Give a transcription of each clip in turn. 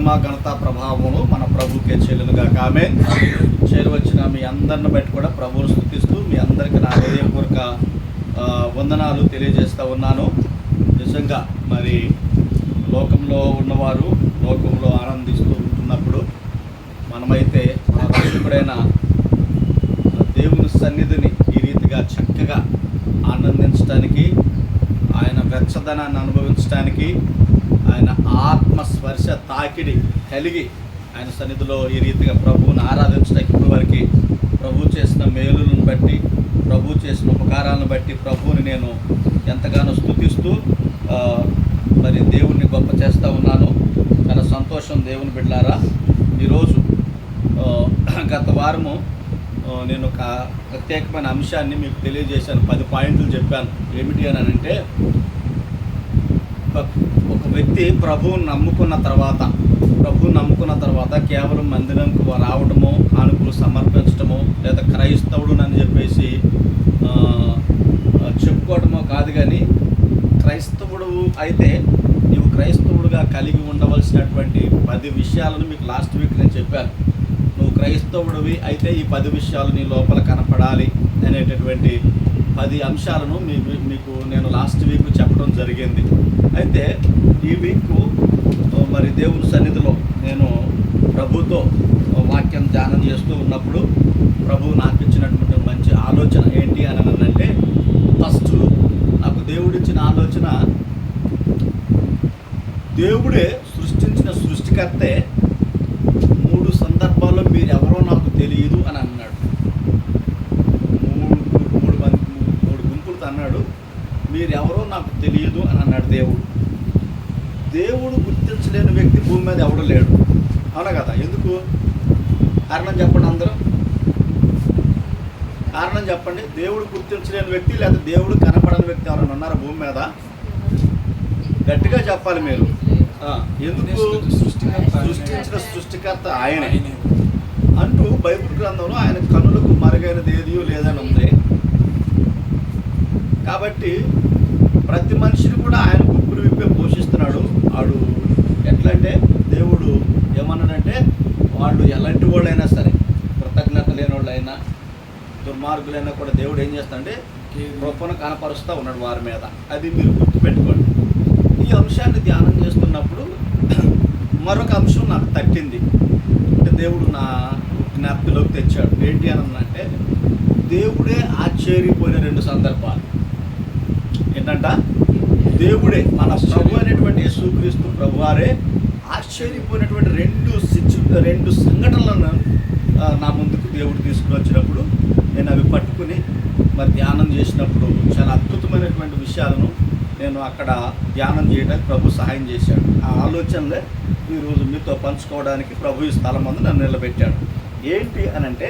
మహిమ ఘనత ప్రభావములు మన ప్రభుకే చెల్లునుగా. ఆమేన్. చేరువచ్చిన మీ అందరిని బట్టి కూడా ప్రభువును స్తుతిస్తూ మీ అందరికీ నా హృదయపూర్వక వందనాలు తెలియజేస్తూ ఉన్నాను. నిజంగా మరి లోకంలో ఉన్నవారు లోకంలో ఆనందిస్తూ ఉంటున్నప్పుడు మనమైతే మన రక్షకుడైన దేవుని సన్నిధిని ఈ రీతిగా చక్కగా ఆనందించడానికి, ఆయన వెచ్చదనాన్ని అనుభవించడానికి, ఆయన ఆత్మస్పర్శ తాకిడి కలిగి ఆయన సన్నిధిలో ఈ రీతిగా ప్రభువుని ఆరాధించడానికి ఇప్పటి వరకు ప్రభు చేసిన మేలులను బట్టి, ప్రభు చేసిన ఉపకారాలను బట్టి ప్రభువుని నేను ఎంతగానో స్తుతిస్తూ మరి దేవుణ్ణి గొప్ప చేస్తూ ఉన్నాను. చాలా సంతోషం దేవుని బిడ్డలారా. ఈరోజు గత వారము నేను ఒక ప్రత్యేకమైన అంశాన్ని మీకు తెలియజేశాను. 10 పాయింట్లు చెప్పాను. ఏమిటి అని అంటే, ఒక వ్యక్తి ప్రభువుని నమ్ముకున్న తర్వాత కేవలం మందిరంకు రావడము, కానుకలు సమర్పించడము, లేదా క్రైస్తవుడు అని చెప్పేసి చెప్పుకోవడమో కాదు. కానీ క్రైస్తవుడు అయితే నీవు క్రైస్తవుడుగా కలిగి ఉండవలసినటువంటి 10 విషయాలను మీకు లాస్ట్ వీక్ నేను చెప్పాను. నువ్వు క్రైస్తవుడివి అయితే ఈ 10 విషయాలు నీ లోపల కనపడాలి అనేటటువంటి 10 అంశాలను మీకు నేను లాస్ట్ వీక్ చెప్పడం జరిగింది. అయితే ఈ వీక్ మరి దేవుని సన్నిధిలో నేను ప్రభుతో వాక్యం ధ్యానం చేస్తూ ఉన్నప్పుడు ప్రభు నాకు ఇచ్చినటువంటి మంచి ఆలోచన ఏంటి అని అంటే, ఫస్ట్ నాకు దేవుడిచ్చిన ఆలోచన, దేవుడే సృష్టించిన సృష్టికర్తే 3 సందర్భాల్లో మీరెవరో నాకు తెలియదు అని అన్నాడు. మూడు గుంపులతో అన్నాడు, మీరెవరో నాకు తెలియదు అని అన్నాడు. దేవుడు గుర్తించలేని వ్యక్తి భూమి మీద ఎవడు లేడు. అవునా కదా? ఎందుకు? కారణం చెప్పండి అందరూ. కారణం చెప్పండి. దేవుడు గుర్తించలేని వ్యక్తి లేదా దేవుడు కనపడని వ్యక్తి ఎవరైనా ఉన్నారా భూమి మీద? గట్టిగా చెప్పాలి మీరు. ఎందుకు? సృష్టించిన సృష్టికర్త ఆయనే అంటూ బైబిల్ గ్రంథంలో ఆయన కనులకు మరుగైనది ఏది లేదని ఉంది. కాబట్టి ప్రతి మనిషిని కూడా ఆయన గుప్పులు విప్పే పోషిస్తున్నాడు. వాడు ఎట్లంటే, దేవుడు ఏమన్నాడంటే, వాళ్ళు ఎలాంటి వాళ్ళైనా సరే, కృతజ్ఞత లేని వాళ్ళైనా దుర్మార్గులైనా కూడా దేవుడు ఏం చేస్తాడంటే కృపను కనపరుస్తూ ఉన్నాడు వారి మీద. అది మీరు గుర్తుపెట్టుకోండి. ఈ అంశాన్ని ధ్యానం చేస్తున్నప్పుడు మరొక అంశం నాకు తట్టింది. అంటే దేవుడు నా జ్ఞాప్తిలోకి తెచ్చాడు. ఏంటి అని అంటే, దేవుడే ఆశ్చర్యపోయిన 2 సందర్భాలు. ఏంటంట? దేవుడే, మన ప్రభు అనేటువంటి యేసుక్రీస్తు ప్రభువారే ఆశ్చర్యపోయినటువంటి 2 సంఘటనలను నా ముందుకు దేవుడు తీసుకుని వచ్చినప్పుడు నేను అవి పట్టుకుని మరి ధ్యానం చేసినప్పుడు చాలా అద్భుతమైనటువంటి విషయాలను నేను అక్కడ ధ్యానం చేయడానికి ప్రభు సహాయం చేశాడు. ఆ ఆలోచనలే ఈరోజు మీతో పంచుకోవడానికి ప్రభు ఈ స్థలం ముందు నన్ను నిలబెట్టాడు. ఏంటి అని అంటే,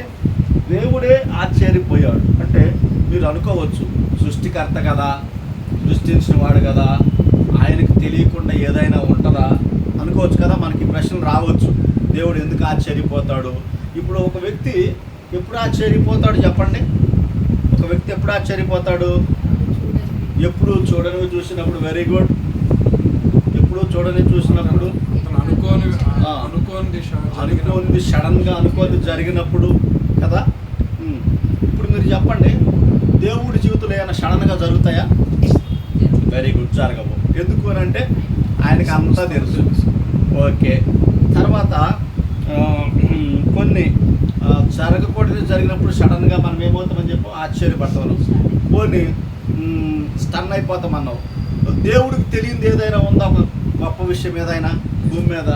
దేవుడే ఆశ్చర్యపోయాడు. అంటే మీరు అనుకోవచ్చు, సృష్టికర్త కదా, సృష్టించిన వాడు కదా, ఆయనకు తెలియకుండా ఏదైనా ఉంటుందా అనుకోవచ్చు కదా. మనకి ప్రశ్నలు రావచ్చు, దేవుడు ఎందుకు ఆశ్చర్యపోతాడు? ఇప్పుడు ఒక వ్యక్తి ఎప్పుడు ఆశ్చర్యపోతాడు చెప్పండి? ఒక వ్యక్తి ఎప్పుడు ఆశ్చర్యపోతాడు? ఎప్పుడు చూడనివి చూసినప్పుడు. Very good. ఎప్పుడు చూడని చూసినప్పుడు, అనుకోనిది సడన్గా అనుకోని జరిగినప్పుడు కదా. ఇప్పుడు మీరు చెప్పండి, దేవుడి జీవితంలో ఏమైనా సడన్గా జరుగుతాయా? వెరీ గుడ్, జరగవు. ఎందుకు అని అంటే ఆయనకి అంతా తెలుసు. ఓకే. తర్వాత కొన్ని జరగకూడదు జరిగినప్పుడు సడన్గా మనం ఏమవుతామని చెప్పి ఆశ్చర్యపడతాం. కొన్ని స్టన్ అయిపోతాం అన్నావు. దేవుడికి తెలియదు ఏదైనా ఉందా? ఒక గొప్ప విషయం ఏదైనా భూమి మీద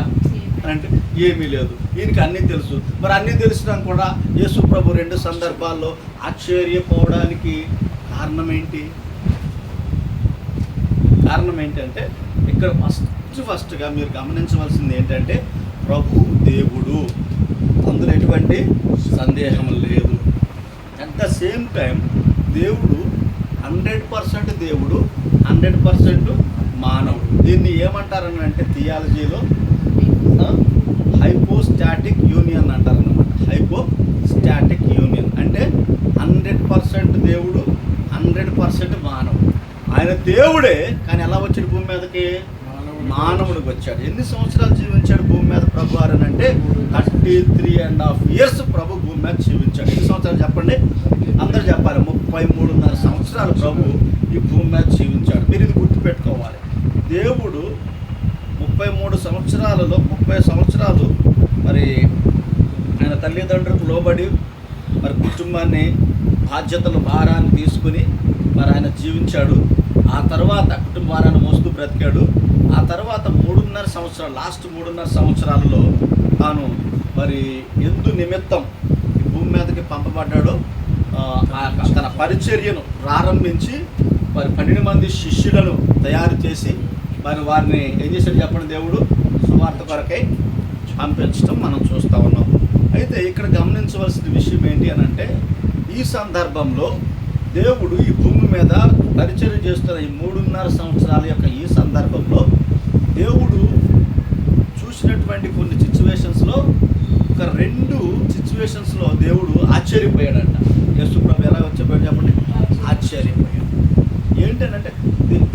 అని అంటే ఏమీ లేదు. ఈయనకి అన్నీ తెలుసు. మరి అన్నీ తెలిసినా కూడా యేసు ప్రభు 2 సందర్భాల్లో ఆశ్చర్యపోవడానికి కారణం ఏంటి? కారణం ఏంటంటే, ఇక్కడ ఫస్ట్గా మీరు గమనించవలసింది ఏంటంటే, ప్రభు దేవుడు, అందులో ఎటువంటి సందేహం లేదు. అట్ ద సేమ్ టైం దేవుడు 100% దేవుడు, 100% మానవుడు. దీన్ని ఏమంటారని అంటే థియాలజీలో హైపోస్టాటిక్ యూనియన్ అంటారనమాట. హైపోస్టాటిక్ యూనియన్ అంటే 100% దేవుడు, 100% మానవుడు. ఆయన దేవుడే, కానీ ఎలా వచ్చాడు భూమి మీదకి? మానవుడికి వచ్చాడు. ఎన్ని సంవత్సరాలు జీవించాడు భూమి మీద ప్రభు అని అంటే 33.5 years ప్రభు భూమి మీద జీవించాడు. ఎన్ని సంవత్సరాలు చెప్పండి, అందరూ చెప్పాలి. 33.5 సంవత్సరాలు ప్రభు ఈ భూమి మీద జీవించాడు. మీరు ఇది గుర్తుపెట్టుకోవాలి. దేవుడు 33 సంవత్సరాలలో 30 సంవత్సరాలు మరి ఆయన తల్లిదండ్రులకు లోబడి మరి కుటుంబాన్ని బాధ్యతలు భారాన్ని తీసుకుని మరి ఆయన జీవించాడు. ఆ తర్వాత కుటుంబ భారాన్ని మోస్తూ బ్రతికాడు. ఆ తర్వాత 3.5 సంవత్సరాలు, లాస్ట్ 3.5 సంవత్సరాలలో తాను మరి ఎందు నిమిత్తం ఈ భూమి మీదకి పంపబడ్డాడో తన పరిచర్యను ప్రారంభించి మరి 12 మంది శిష్యులను తయారు చేసి మరి వారిని ఏం చేశాడు చెప్పండి, దేవుడు సువార్త కొరకై పంపించడం మనం చూస్తూ ఉన్నాం. అయితే ఇక్కడ గమనించవలసిన విషయం ఏంటి అని అంటే, ఈ సందర్భంలో దేవుడు ఈ భూమి మీద పరిచర్య చేస్తున్న ఈ 3.5 సంవత్సరాల యొక్క ఈ సందర్భంలో దేవుడు చూసినటువంటి కొన్ని సిచ్యువేషన్స్లో ఒక 2 సిచ్యువేషన్స్లో దేవుడు ఆశ్చర్యపోయాడంట. యేసు ప్రభు ఎలా వచ్చేపోయాడు చెప్పండి, ఆశ్చర్యపోయాడు. ఏంటంటే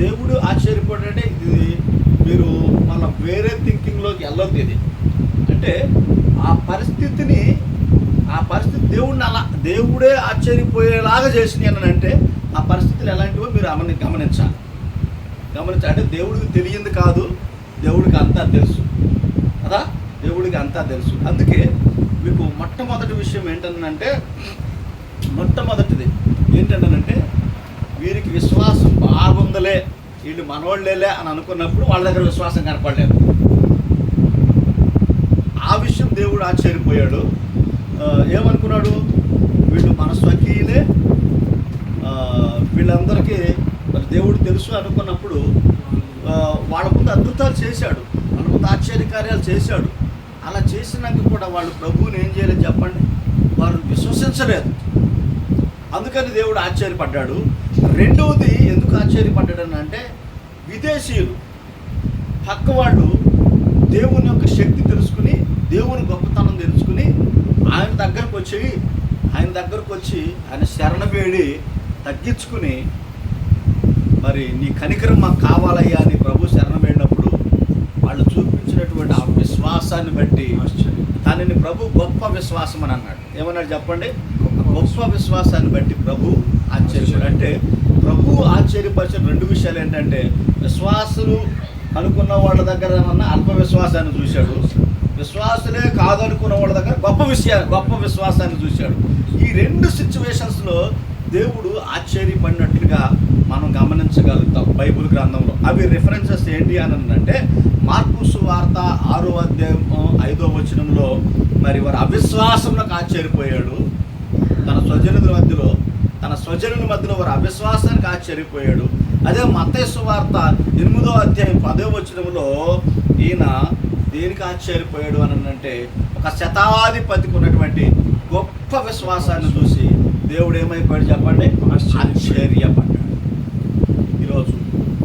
దేవుడు ఆశ్చర్యపోయాడంటే ఇది మీరు మన వేరే థింకింగ్లోకి వెళ్ళొద్దు. ఇది అంటే ఆ పరిస్థితి దేవుడే ఆశ్చర్యపోయేలాగా చేసింది అని అంటే ఆ పరిస్థితులు ఎలాంటివో మీరు గమనించాలి. అంటే దేవుడికి తెలియంది కాదు, దేవుడికి అంతా తెలుసు కదా, దేవుడికి అంతా తెలుసు. అందుకే మీకు మొట్టమొదటి విషయం మొట్టమొదటిది ఏంటంటే వీరికి విశ్వాసం బాగుందలే, వీళ్ళు మనోళ్ళేలే అని అనుకున్నప్పుడు వాళ్ళ దగ్గర విశ్వాసం కనపడలేదు. ఆ విషయం దేవుడు ఆశ్చర్యపోయాడు. ఏమనుకున్నాడు, వీళ్ళు మన స్వకీయులే, వీళ్ళందరికీ మరి దేవుడు తెలుసు అనుకున్నప్పుడు వాళ్ళ ముందు అద్భుతాలు చేశాడు, వాళ్ళ ముందు ఆశ్చర్యకార్యాలు చేశాడు. అలా చేసినాక కూడా వాళ్ళు ప్రభువుని ఏం చేయలేదు చెప్పండి, వారు విశ్వసించలేదు. అందుకని దేవుడు ఆశ్చర్యపడ్డాడు. రెండవది ఎందుకు ఆశ్చర్యపడ్డాడని అంటే, విదేశీయులు పక్క వాళ్ళు దేవుని యొక్క శక్తి తెలుసుకుని, దేవుని గొప్పతనం తెలుసుకుని ఆయన దగ్గరకు వచ్చి ఆయన శరణ వేడి తగ్గించుకుని మరి నీ కనికరం మాకు కావాలయ్యా అని ప్రభు శరణ వేడినప్పుడు వాళ్ళు చూపించినటువంటి ఆ విశ్వాసాన్ని బట్టి దానిని ప్రభు గొప్ప విశ్వాసం అని అన్నాడు. ఏమన్నాడు చెప్పండి, గొప్ప విశ్వాసాన్ని బట్టి ప్రభు ఆశ్చర్యపడు. అంటే ప్రభు ఆశ్చర్యపరిచిన 2 విషయాలు ఏంటంటే, విశ్వాసులు అనుకున్న వాళ్ళ దగ్గర ఉన్న అల్ప విశ్వాసాన్ని చూశాడు, విశ్వాసులే కాదనుకున్న వాళ్ళ దగ్గర గొప్ప విశ్వాసాన్ని చూశాడు. ఈ 2 సిచ్యువేషన్స్లో దేవుడు ఆశ్చర్యపడినట్లుగా మనం గమనించగలుగుతాం బైబిల్ గ్రంథంలో. అవి రిఫరెన్సెస్ ఏంటి అని అంటే, మార్కు సువార్త 6వ అధ్యాయం 5వ వచనంలో మరి వారు అవిశ్వాసంలోకి ఆశ్చర్యపోయాడు. తన స్వజనుల మధ్యలో వారు అవిశ్వాసానికి ఆశ్చర్యపోయాడు. అదే మత్తయి సువార్త 8వ అధ్యాయం 10వ వచనంలో ఈయన దేనికి ఆశ్చర్యపోయాడు అని అంటే, ఒక శతాధిపతికి ఉన్నటువంటి గొప్ప విశ్వాసాన్ని చూసి దేవుడు ఏమైపోయాడు చెప్పండి, ఆశ్చర్యపడ్డాడు.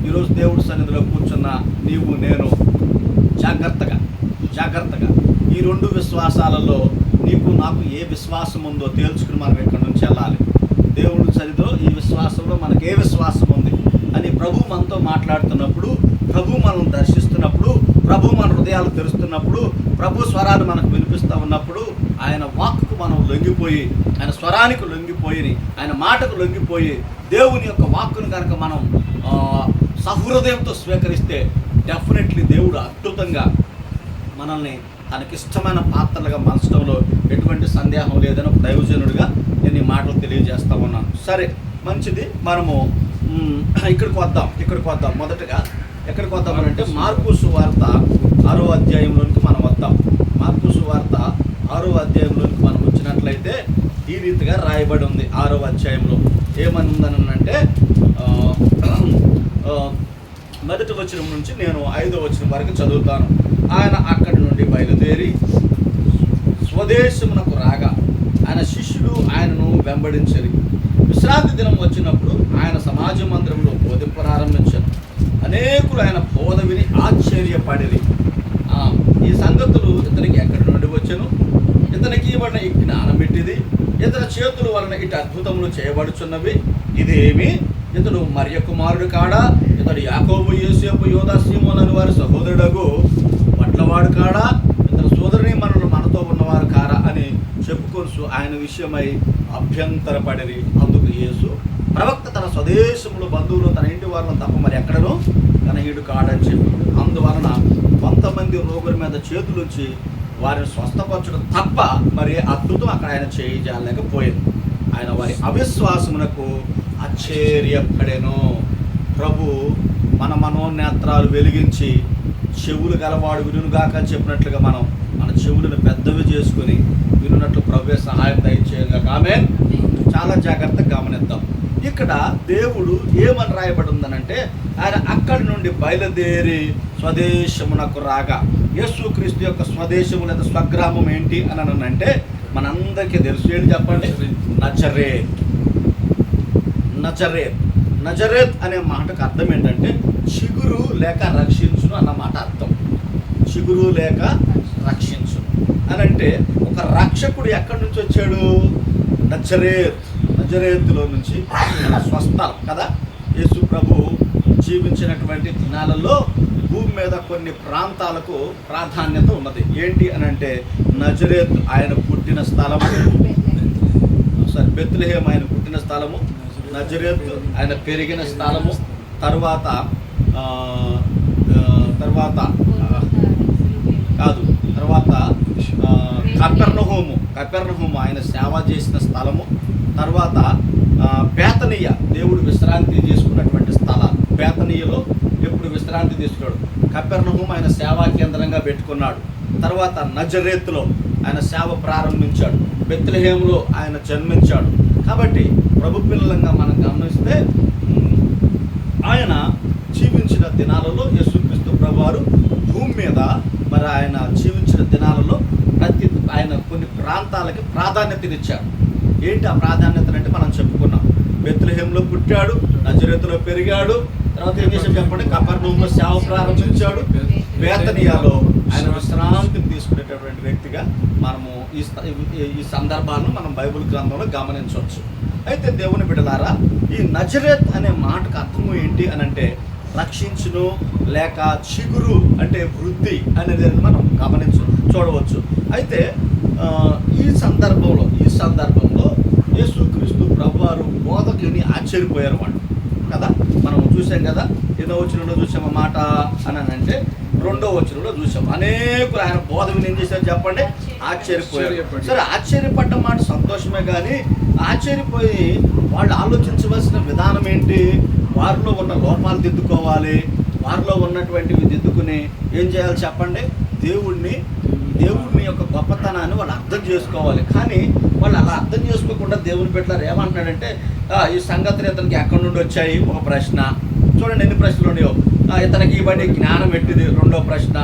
ఈరోజు దేవుడి సన్నిధిలో కూర్చున్న నీవు నేను జాగ్రత్తగా ఈ 2 విశ్వాసాలలో నీకు నాకు ఏ విశ్వాసం ఉందో తేల్చుకుని మనం ఇక్కడి నుంచి వెళ్ళాలి. దేవుడి సన్నిధిలో ఈ విశ్వాసంలో మనకు ఏ విశ్వాసం ఉంది అని ప్రభు మనతో మాట్లాడుతున్నప్పుడు, ప్రభు మనం దర్శిస్తున్నప్పుడు, ప్రభు మన హృదయాలు తెరుస్తున్నప్పుడు, ప్రభు స్వరాన్ని మనకు వినిపిస్తూ ఉన్నప్పుడు ఆయన వాక్కు మనం లొంగిపోయి, ఆయన స్వరానికి లొంగిపోయి, ఆయన మాటకు లొంగిపోయి దేవుని యొక్క వాక్కును కనుక మనం సహృదయంతో స్వీకరిస్తే డెఫినెట్లీ దేవుడు అద్భుతంగా మనల్ని తనకిష్టమైన పాత్రలుగా మార్చడంలో ఎటువంటి సందేహం లేదని ఒక దైవజనుడిగా నేను ఈ మాటలు తెలియజేస్తా ఉన్నాను. సరే, మంచిది. మనము ఇక్కడికి వద్దాం. మొదటగా ఎక్కడికి వద్దామనంటే మార్కు సువార్త 6వ అధ్యాయంలోనికి మనం వద్దాం. మార్కు సువార్త 6వ అధ్యాయంలోనికి మనం వచ్చినట్లయితే ఈ రీతిగా రాయబడి ఉంది. 6వ అధ్యాయంలో ఏమని ఉందనంటే, మొదటి వచనం నుంచి నేను 5వ వచనం వరకు చదువుతాను. ఆయన అక్కడి నుండి బయలుదేరి స్వదేశమునకు రాగా ఆయన శిష్యులు ఆయనను వెంబడించరు. విశ్రాంతి దినం వచ్చినప్పుడు ఆయన సమాజ మందిరంలో బోధింప ప్రారంభించారు. అనేకులు ఆయన బోధ విని ఆశ్చర్యపడిరి. ఈ సంగతులు ఇతనికి ఎక్కడి నుండి వచ్చెను, ఇతనికి ఇవ్వబడిన ఈ జ్ఞానం పెట్టిది, ఇతని చేతుల వలన ఇటు అద్భుతములు చేయబడుచున్నవి, ఇదేమి ఇతడు మరియ కుమారుడు కాడా, ఇతడు యాకోబు, యోసేపు, యోదా, సీమోను అని వారి సహోదరుడు సహోదరులకు వడ్లవాడు కాడా, ఇతర సోదరుని మనతో ఉన్నవారు కారా అని చెప్పుకొనుచు ఆయన విషయమై అభ్యంతరపడిరి. అందుకు యేసు, ప్రవక్త తన స్వదేశంలో బంధువులు తన ఇంటి వారిని తప్ప మరి ఎక్కడనూ కనహీడు కాడని చెప్పి, అందువలన కొంతమంది రోగుల మీద చేతులుంచి వారిని స్వస్థపరచడం తప్ప మరి అద్భుతం అక్కడ ఆయన చేయలేకపోయింది. ఆయన వారి అవిశ్వాసమునకు ఆశ్చర్యపడెను. ప్రభు మన మనోనేత్రాలు వెలిగించి చెవులు గలవాడు వినుగాక అని చెప్పినట్లుగా మన చెవులను పెద్దవి చేసుకుని వినున్నట్లు ప్రభువే సహాయం దయచేయగా. ఆమేన్. చాలా జాగ్రత్తగా గమనిద్దాం. ఇక్కడ దేవుడు ఏమని రాయబడి ఉందనంటే, ఆయన అక్కడి నుండి బయలుదేరి స్వదేశమునకు రాగా. యేసుక్రీస్తు యొక్క స్వదేశము లేదా స్వగ్రామం ఏంటి అని అంటే మనందరికీ తెలుసు. ఏంటి చెప్పండి? నజరేత్. నజరేత్ నజరేత్ అనే మాటకు అర్థం ఏంటంటే చిగురు లేక రక్షించును అన్న మాట అర్థం. చిగురు లేక రక్షించును అని అంటే ఒక రక్షకుడు ఎక్కడి నుంచి వచ్చాడు? నజరేతులో నుంచి, స్వస్థలం కదా. యేసు ప్రభు జీవించినటువంటి దినాలలో భూమి మీద కొన్ని ప్రాంతాలకు ప్రాధాన్యత ఉన్నది. ఏంటి అని అంటే నజరేత్ ఆయన పుట్టిన స్థలము, బెత్లెహేము ఆయన పుట్టిన స్థలము, నజరేత్ ఆయన పెరిగిన స్థలము, తర్వాత కపెర్నహూము ఆయన సేవ చేసిన స్థలము, తర్వాత బేతనీయ దేవుడు విశ్రాంతి తీసుకున్నటువంటి స్థలాలు. బేతనీయలో ఎప్పుడు విశ్రాంతి తీసుకున్నాడు. కపెర్నహూము ఆయన సేవా కేంద్రంగా పెట్టుకున్నాడు. తర్వాత నజరేత్లో ఆయన సేవ ప్రారంభించాడు. బెత్లెహేములో ఆయన జన్మించాడు. కాబట్టి ప్రభు పిల్లలంగా మనం గమనిస్తే ఆయన జీవించిన దినాలలో యేసుక్రీస్తు ప్రభువారు భూమి మీద మరి ఆయన జీవించిన దినాలలో ఆయన కొన్ని ప్రాంతాలకి ప్రాధాన్యతనిచ్చాడు. ఏంటి ఆ ప్రాధాన్యత అంటే మనం చెప్పుకున్నాం. బెత్లెహేములో పుట్టాడు, నజరేతులో పెరిగాడు, తర్వాత ఏం చేశాడు చెప్పండి? కపెర్నహూములో సేవ ప్రారంభించాడు. బేతనియాలో ఆయన విశ్రాంతిని తీసుకునేటటువంటి వ్యక్తిగా మనము ఈ సందర్భాలను మనం బైబిల్ గ్రంథంలో గమనించవచ్చు. అయితే దేవుని బిడ్డలారా, ఈ నజరేత్ అనే మాటకు అర్థం ఏంటి అని అంటే రక్షించును లేక చిగురు అంటే వృద్ధి అనేది మనం చూడవచ్చు. అయితే ఈ సందర్భంలో యేసుక్రీస్తు ప్రభువారు బోధకుని ఆశ్చర్యపోయారు వాళ్ళు కదా. మనం చూసాం కదా, 8వ వచనంలో చూసాం మాట అని అంటే 2వ వచనంలో చూసాం. అనేకులు ఆయన బోధ విని ఏం చేశారు చెప్పండి? ఆశ్చర్యపోయారు. సరే, ఆశ్చర్యపడ్డ మాట సంతోషమే, కానీ ఆశ్చర్యపోయి వాళ్ళు ఆలోచించవలసిన విధానం ఏంటి? వారిలో ఉన్న లోపాలు దిద్దుకోవాలి. వారిలో ఉన్నటువంటివి దిద్దుకుని ఏం చేయాలి చెప్పండి? దేవుడిని యొక్క గొప్పతనాన్ని వాళ్ళు అర్థం చేసుకోవాలి. కానీ వాళ్ళు అలా అర్థం చేసుకోకుండా దేవుని పెట్టారు. ఏమంటున్నాడంటే ఈ సంగతులు ఇతనికి ఎక్కడి నుండి వచ్చాయి? ఒక ప్రశ్న. చూడండి ఎన్ని ప్రశ్నలు ఉన్నాయో. ఇతనికి ఇవన్నీ జ్ఞానం ఎట్టిది? 2వ ప్రశ్న.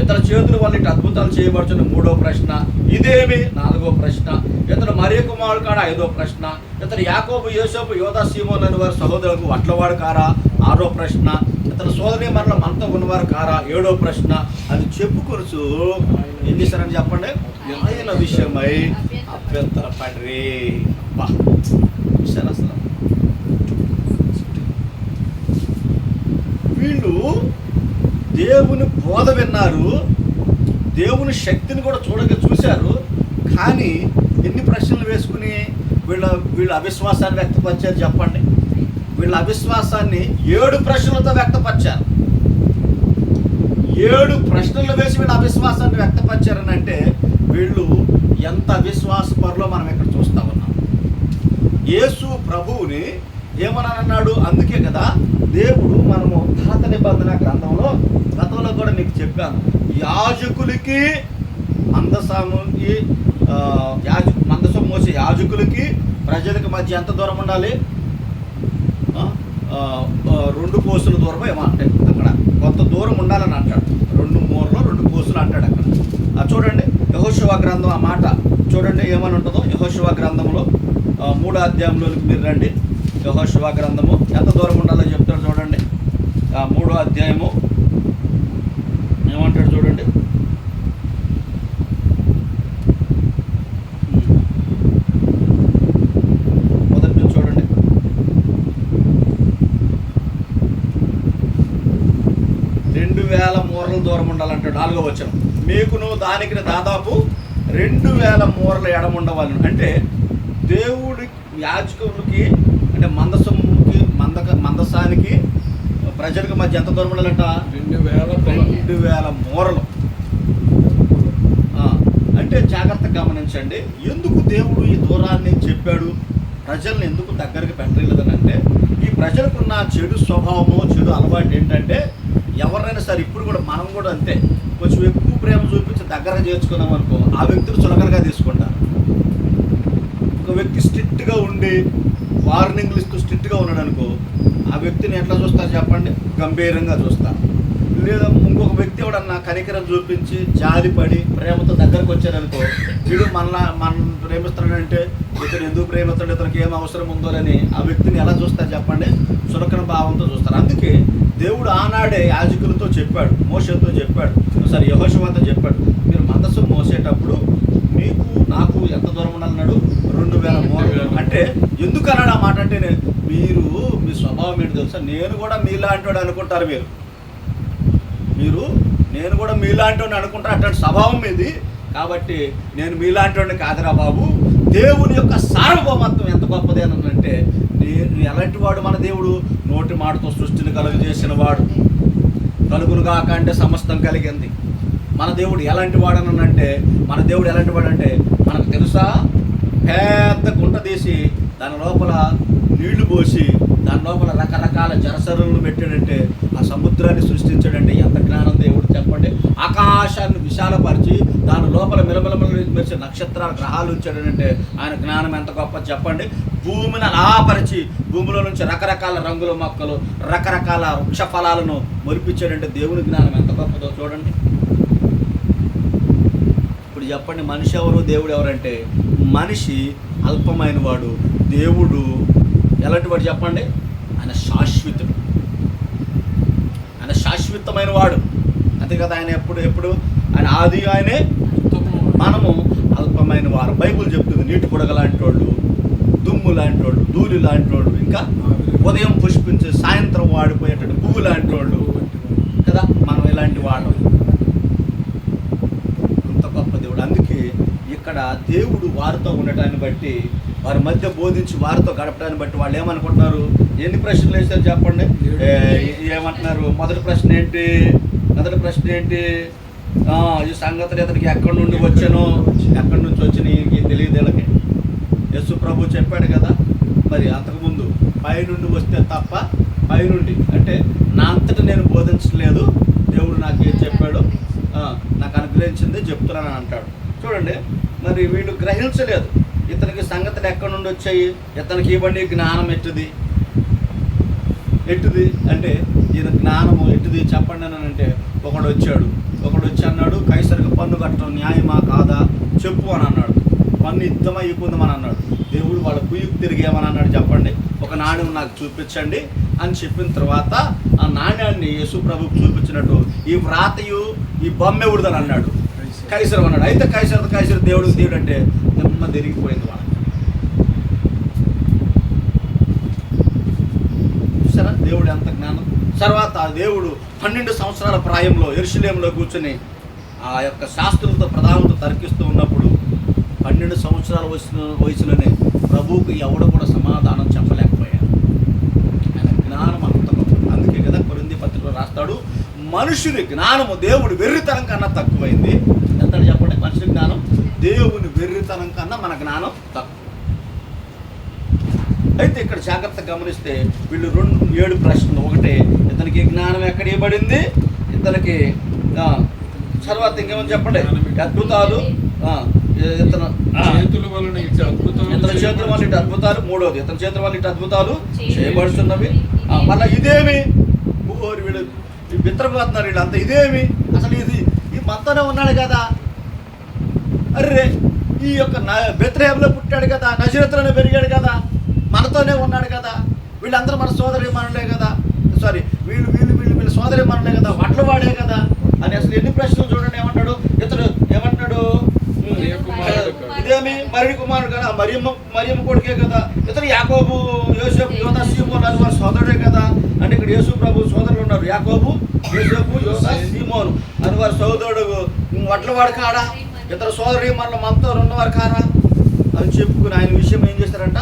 ఇతర చేతుల వల్ల ఇటు అద్భుతాలు చేయబడుతున్న 3వ ప్రశ్న. ఇదేమి? 4వ ప్రశ్న. ఇతను మరియ కుమారుడు కాడా? 5వ ప్రశ్న. ఇతను యాకోబు, యోసేపు, యోదా, సీమోను అని వారి సహోదరులకు వడ్లవాడు కారా? 6వ ప్రశ్న. ఇతను సోదరి మరల మనతో ఉన్నవారు కారా? 7వ ప్రశ్న అని చెప్పుకొనుచు ఏం చేశారని చెప్పండి? ఆయన విషయమై అభ్యంతరపడిరి. అసలు వీళ్ళు దేవుని బోధ విన్నారు, దేవుని శక్తిని కూడా చూశారు. కానీ ఎన్ని ప్రశ్నలు వేసుకుని వీళ్ళ అవిశ్వాసాన్ని వ్యక్తపరిచారు చెప్పండి? వీళ్ళ అవిశ్వాసాన్ని 7 ప్రశ్నలతో వ్యక్తపరిచారు. 7 ప్రశ్నలు వేసి వీళ్ళ అవిశ్వాసాన్ని వ్యక్తపరిచారని అంటే వీళ్ళు ఎంత అవిశ్వాసపరులో మనం ఇక్కడ చూస్తా ఉన్నాం. యేసు ప్రభువుని ఏమని అన్నాడు? అందుకే కదా దేవుడు మనము పాత నిబంధన గ్రంథంలో గతంలో కూడా మీకు చెప్పాను, యాజకులకి మందసం మోసే యాజకులకి ప్రజలకు మధ్య ఎంత దూరం ఉండాలి? 2 కోసుల దూరం ఏమో అంటే అక్కడ కొంత దూరం ఉండాలని అంటాడు. 2 మూరలో 2 కోసులు అంటాడు అక్కడ. చూడండి యెహోషువ గ్రంథం ఆ మాట చూడండి ఏమని ఉంటుందో. యెహోషువ గ్రంథంలో 3వ అధ్యాయంలోకి మీరు రండి. యెహోషువ గ్రంథము ఎంత దూరం ఉండాలో చెప్తాడు చూడండి. 3వ అధ్యాయము ఏమంటాడు చూడండి. మొదటి నుంచి చూడండి. 2000 మూరల దూరం ఉండాలంటాడు 4వ వచనం. మీకును దానికి దాదాపు 2000 మూరల ఎడమ ఉండవాలి. అంటే దేవుడి యాజకులకి అంటే మందసానికి ప్రజలకు మధ్య ఎంత దూరం ఉండాలంట? 2000 మూరలు. అంటే జాగ్రత్తగా గమనించండి. ఎందుకు దేవుడు ఈ దూరాన్ని చెప్పాడు? ప్రజల్ని ఎందుకు దగ్గరికి పెట్టలేదనంటే, ఈ ప్రజలకున్న చెడు స్వభావము, చెడు అలవాటు ఏంటంటే, ఎవరైనా సరే ఇప్పుడు కూడా మనం కూడా అంతే, కొంచెం ఎక్కువ ప్రేమ చూపించి దగ్గరగా చేర్చుకున్నాం అనుకో, ఆ వ్యక్తిని చులకనగా తీసుకుంటారు. ఒక వ్యక్తి స్ట్రిక్ట్గా ఉండి వార్నింగ్లు ఇస్తూ స్ట్రిక్ట్గా ఉన్నాడు అనుకో, ఆ వ్యక్తిని ఎట్లా చూస్తారు చెప్పండి? గంభీరంగా చూస్తారు. లేదా ఇంకొక వ్యక్తి ఎవడన్నా కనికరం చూపించి జాలిపడి ప్రేమతో దగ్గరకు వచ్చారనుకో, వీడు మన ప్రేమిస్తాడంటే ఇతను ఎందుకు ప్రేమిస్తాడు, ఇతనికి ఏం అవసరం ఉందో అని ఆ వ్యక్తిని ఎలా చూస్తారు చెప్పండి? చులకన భావంతో చూస్తారు. అందుకే దేవుడు ఆనాడే యాజకులతో చెప్పాడు, మోషేతో చెప్పాడు, సరే యెహోషువతో చెప్పాడు, మీరు మందసం మోసేటప్పుడు మీకు నాకు ఎంత దూరం ఉండాలన్నాడు? 2000 మూరలు. అంటే ఎందుకు అన్నాడు ఆ మాట అంటే, మీరు మీ స్వభావం ఏంటి తెలుసా? నేను కూడా మీలాంటి వాడు అనుకుంటారు. నేను కూడా మీలాంటి వాడిని అనుకుంటారు. అట్లాంటి స్వభావం మీది. కాబట్టి నేను మీలాంటి వాడిని కాదురా బాబు. దేవుని యొక్క సార్వభౌమత్వం ఎంత గొప్పది అని అంటే, నేను ఎలాంటి వాడు? మన దేవుడు నోటి మాటతో సృష్టిని కలుగజేసిన వాడు. కలుగునుగాక అంటే సమస్తం కలిగింది. మన దేవుడు ఎలాంటి వాడనంటే, మన దేవుడు ఎలాంటి వాడు అంటే మనకు తెలుసా? పెద్ద గుంట తీసి దాని లోపల నీళ్లు పోసి దాని లోపల రకరకాల జలసరులను పెట్టాడంటే, ఆ సముద్రాన్ని సృష్టించాడంటే ఎంత జ్ఞానం దేవుడు చెప్పండి. ఆకాశాన్ని విశాలపరిచి దాని లోపల మెరిసే నక్షత్రాల గ్రహాలు ఉంచాడంటే ఆయన జ్ఞానం ఎంత గొప్ప చెప్పండి. భూమిని అలాపరిచి భూమిలో నుంచి రకరకాల రంగుల మొక్కలు, రకరకాల వృక్ష ఫలాలను మొలిపించాడంటే దేవుని జ్ఞానం ఎంత గొప్పదో చూడండి. ఇప్పుడు చెప్పండి, మనిషి ఎవరు, దేవుడు ఎవరంటే? మనిషి అల్పమైన వాడు, దేవుడు ఎలాంటి వాడు చెప్పండి? ఆయన శాశ్వతుడు, ఆయన శాశ్వతమైన వాడు. అంతే కదా, ఆయన ఎప్పుడు ఆయన ఆది, ఆయనే. మనము అల్పమైన వారు. బైబుల్ చెప్తుంది, నీటి బుడగ లాంటి వాళ్ళు, దుమ్ము లాంటి వాళ్ళు, ధూళి లాంటి వాళ్ళు, ఇంకా ఉదయం పుష్పించి సాయంత్రం వాడిపోయేటట్టు పువ్వు లాంటి వాళ్ళు కదా, మనం ఇలాంటి వాడు. ఇంత గొప్ప దేవుడు. అందుకే ఇక్కడ దేవుడు వారితో ఉండటాన్ని బట్టి, వారి మధ్య బోధించి వారితో గడపడాన్ని బట్టి వాళ్ళు ఏమనుకుంటున్నారు? ఎన్ని ప్రశ్నలు వేశారు చెప్పండి? ఏమంటున్నారు? మొదటి ప్రశ్న ఏంటి? ఈ సంగతులు ఇతనికి ఎక్కడి నుండి వచ్చానో, ఎక్కడి నుంచి వచ్చినాయి తెలియదు వీళ్ళకి. యేసు ప్రభు చెప్పాడు కదా, మరి అంతకుముందు పైనుండి వస్తే తప్ప, పైనుండి అంటే నా అంతటా నేను బోధించలేదు, దేవుడు నాకు ఏం చెప్పాడు, నాకు అనుగ్రహించింది చెప్తున్నానని అంటాడు. చూడండి, మరి వీళ్ళు గ్రహించలేదు ఇతనికి సంగతులు ఎక్కడి నుండి వచ్చాయి, ఇతనికి ఇవ్వండి జ్ఞానం ఎట్టుది అంటే ఈయన జ్ఞానము ఎట్టుది చెప్పండి అని అంటే, ఒకడు వచ్చి అన్నాడు, కైసరికి పన్ను కట్టడం న్యాయమా కాదా చెప్పు అని అన్నాడు. పన్ను యుద్ధమైపోందమని అన్నాడు. దేవుడు వాళ్ళ కుయ్యకు తిరిగి ఏమని అన్నాడు చెప్పండి? ఒక నాణ్యం నాకు చూపించండి అని చెప్పిన తర్వాత ఆ నాణ్యాన్ని యేసు ప్రభుకు చూపించినట్టు ఈ వ్రాతయు ఈ బొమ్మ ఎవరిదని అన్నాడు, కైసరు అన్నాడు. అయితే కైసరు దేవుడు అంటే నెమ్మ తిరిగిపోయింది వాళ్ళకి. చూసారా దేవుడు ఎంత జ్ఞానం. తర్వాత దేవుడు 12 సంవత్సరాల ప్రాయంలో యెరూషలేములో కూర్చొని ఆ యొక్క శాస్త్రులతో ప్రధానులతో తర్కిస్తూ ఉన్నప్పుడు 12 సంవత్సరాల వయసులోనే ప్రభువుకి ఎవడు కూడా సమాధానం చెప్పలేకపోయాడు. ఆయన జ్ఞానం అంత గొప్పది. అందుకే కదా కొరింథీ పత్రికలో రాస్తాడు, మనుషుని జ్ఞానము దేవుడు వెర్రితనం కన్నా తక్కువైంది. ఎంత చెప్పండి? మనుషుని జ్ఞానం దేవుని వెర్రితనం కన్నా మన జ్ఞానం తక్కువ. అయితే ఇక్కడ జాగ్రత్తగా గమనిస్తే వీళ్ళు 7 ప్రశ్నలు. ఒకటి, ఇతనికి జ్ఞానం ఎక్కడ ఇవ్వబడింది, ఇతనికి తర్వాత ఇంకేమని చెప్పండి? అద్భుతాలు, ఇతని చేతుల వలన ఇటు అద్భుతాలు. మూడోది, ఇతని చేతుల వల్ల ఇటు అద్భుతాలు చేయబడుతున్నవి. మళ్ళీ ఇదేమి వీళ్ళు బిత్రపోతున్నారు వీళ్ళంతా. ఇదేమి అసలు ఈ మనతోనే ఉన్నాడు కదా, అర్రే ఈ యొక్క బెత్లెహేములో పుట్టాడు కదా, నజరేతులోనే పెరిగాడు కదా, మనతోనే ఉన్నాడు కదా, వీళ్ళందరూ మన సోదరీమణులే కదా, వీళ్ళు సోదరీమణులే కదా, వడ్లవాడే కదా అని అసలు ఎన్ని ప్రశ్నలు చూడండి. ఇతడు ఏమంటున్నాడు? ఇదేమి మరిడి కుమారుడు కదా, మరియమ్మ కొడుకే కదా, ఇతను యాకోబు, యోసేపు, యోనా, సీమోను వారి సోదరుడే కదా. అంటే ఇక్కడ యేసు ప్రభు సోదరులు ఉన్నారు, యాకోబు, యోసేపు, యోనా, సీమోను అని వారి సోదరుడు వడ్లవాడు కాడా, ఇతర సోదరి మనలో మనతో ఉన్నవారు కారా అని చెప్పుకుని ఆయన విషయం ఏం చేశారంట,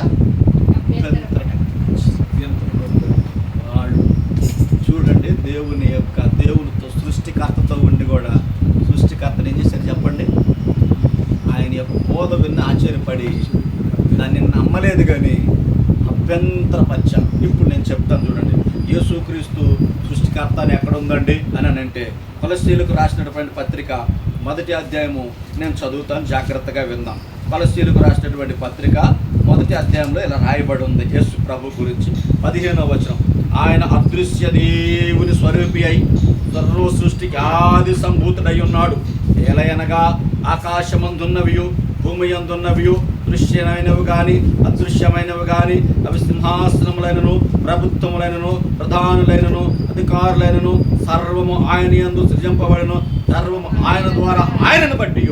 వాళ్ళు చూడండి దేవునితో సృష్టికర్తతో ఉండి కూడా సృష్టికర్తను ఏం చేశారు చెప్పండి, ఆయన యొక్క బోధ విన్న ఆశ్చర్యపడి దాన్ని నమ్మలేదు కానీ అభ్యంతరపరిచారు. ఇప్పుడు నేను చెప్తాను చూడండి, యేసుక్రీస్తు సృష్టికర్త అని ఎక్కడ ఉందండి అని అంటే కొలస్సీలకు రాసినటువంటి పత్రిక 1వ అధ్యాయము నేను చదువుతాను, జాగ్రత్తగా విందాం. కొలస్సీలకు రాసినటువంటి పత్రిక 1వ అధ్యాయంలో ఇలా రాయబడి ఉంది యేసు ప్రభు గురించి. 15వ వచనం, ఆయన అదృశ్య దేవుని స్వరూపి అయి సర్వ సృష్టికి ఆది సంభూతుడై ఉన్నాడు. ఏలయనగా ఆకాశమందున్నవియు భూమి అందున్నవియు దృశ్యమైనవి కానీ అదృశ్యమైనవి కానీ అవి సింహాసనములైనను ప్రభుత్వములైనను ప్రధానులైనను అధికారులైనను సర్వము ఆయన యందు సృజింపబడను, సర్వము ఆయన ద్వారా ఆయనను బట్టి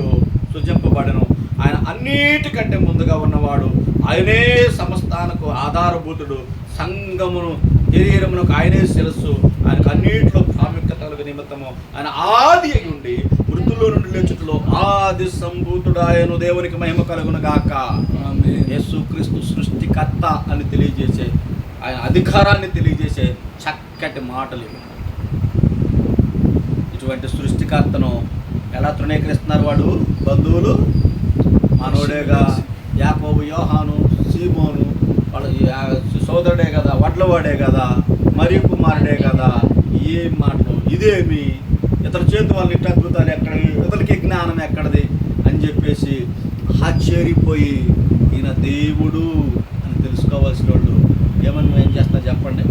సృజింపబడను. ఆయన అన్నిటికంటే ముందుగా ఉన్నవాడు, ఆయనే సమస్తానికి ఆధారభూతుడు, సంఘమును శరీరమునకు ఆయనే శిరస్సు, ఆయనకు అన్నింటిలో ప్రాముఖ్యతలకు నిమిత్తము ఆయన ఆది అయి ఉండి మృతుల్లో నుండి లేచుటలో ఆది సంభూతుడు ఆయన. దేవునికి మహిమ కలుగును గాక. యేసుక్రీస్తు సృష్టికర్త అని తెలియజేసే, ఆయన అధికారాన్ని తెలియజేసే చక్కటి మాటలు ఇవి. ఇటువంటి సృష్టికర్తను ఎలా తృణీకరిస్తున్నారు వాడు, బంధువులు, మనోడేగా, యాకోబు, యోహాను, సీమోను వాళ్ళ సోదరుడే కదా, వడ్లవాడే కదా, మరియు కుమారుడే కదా, ఏం మాటలు ఇదేమి, ఇతర చేతి వాళ్ళ ఇట్ట అద్భుతాలు ఎక్కడవి, ఇతరులకి జ్ఞానం ఎక్కడది అని చెప్పేసి ఆశ్చర్యపోయి ఈయన దేవుడు అని తెలుసుకోవాల్సిన వాళ్ళు ఏమని ఏం చేస్తారు చెప్పండి,